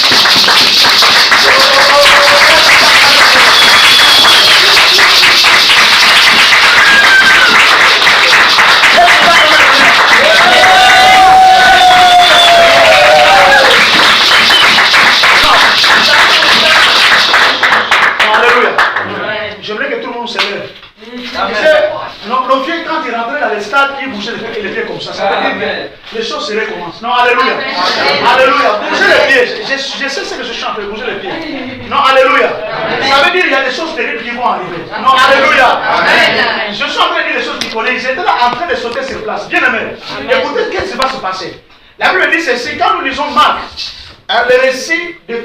le stade, il bougeait les pieds comme ça. Ça veut dire que les choses se recommencent. Non, alléluia. Alléluia. Bougez les pieds. Je sais ce que je chante, bouger les pieds. Non, alléluia. Ça veut dire qu'il y a des choses terribles qui vont arriver. Non, alléluia. Je suis en train de dire les choses qui connaissent. Ils étaient là en train de sauter sur place. Bien aimé. Écoutez, qu'est-ce qui va se passer? La Bible dit ceci, quand nous lisons Marc, le récit de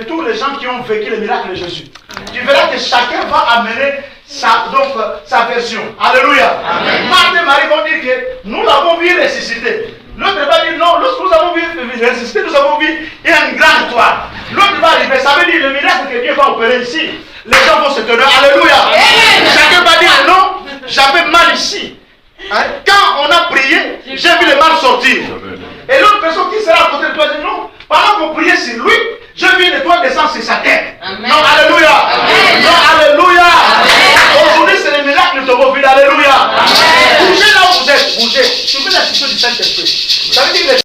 tous les gens qui ont vécu le miracle de Jésus. Tu verras que chacun va amener sa version. Alléluia. Marthe et Marie vont dire que nous l'avons vu ressusciter. L'autre va dire non, lorsque nous avons vu ressusciter, nous avons vu une grande victoire. L'autre va arriver, ça veut dire le miracle que Dieu va opérer ici. Les gens vont se tenir. Alléluia. Chacun va dire non, j'avais mal ici. Quand on a prié, j'ai vu le mal sortir. Et l'autre personne qui sera à côté de toi dit non, pendant qu'on priait sur lui, j'ai vu l'étoile descendre sur sa tête. Amen. Non, alléluia. Amen. Non, alléluia. Aujourd'hui, c'est le miracle de ton vie. Alléluia. Bougez là où vous êtes. Bougez. Je veux la situation du Saint-Esprit. Ça veut dire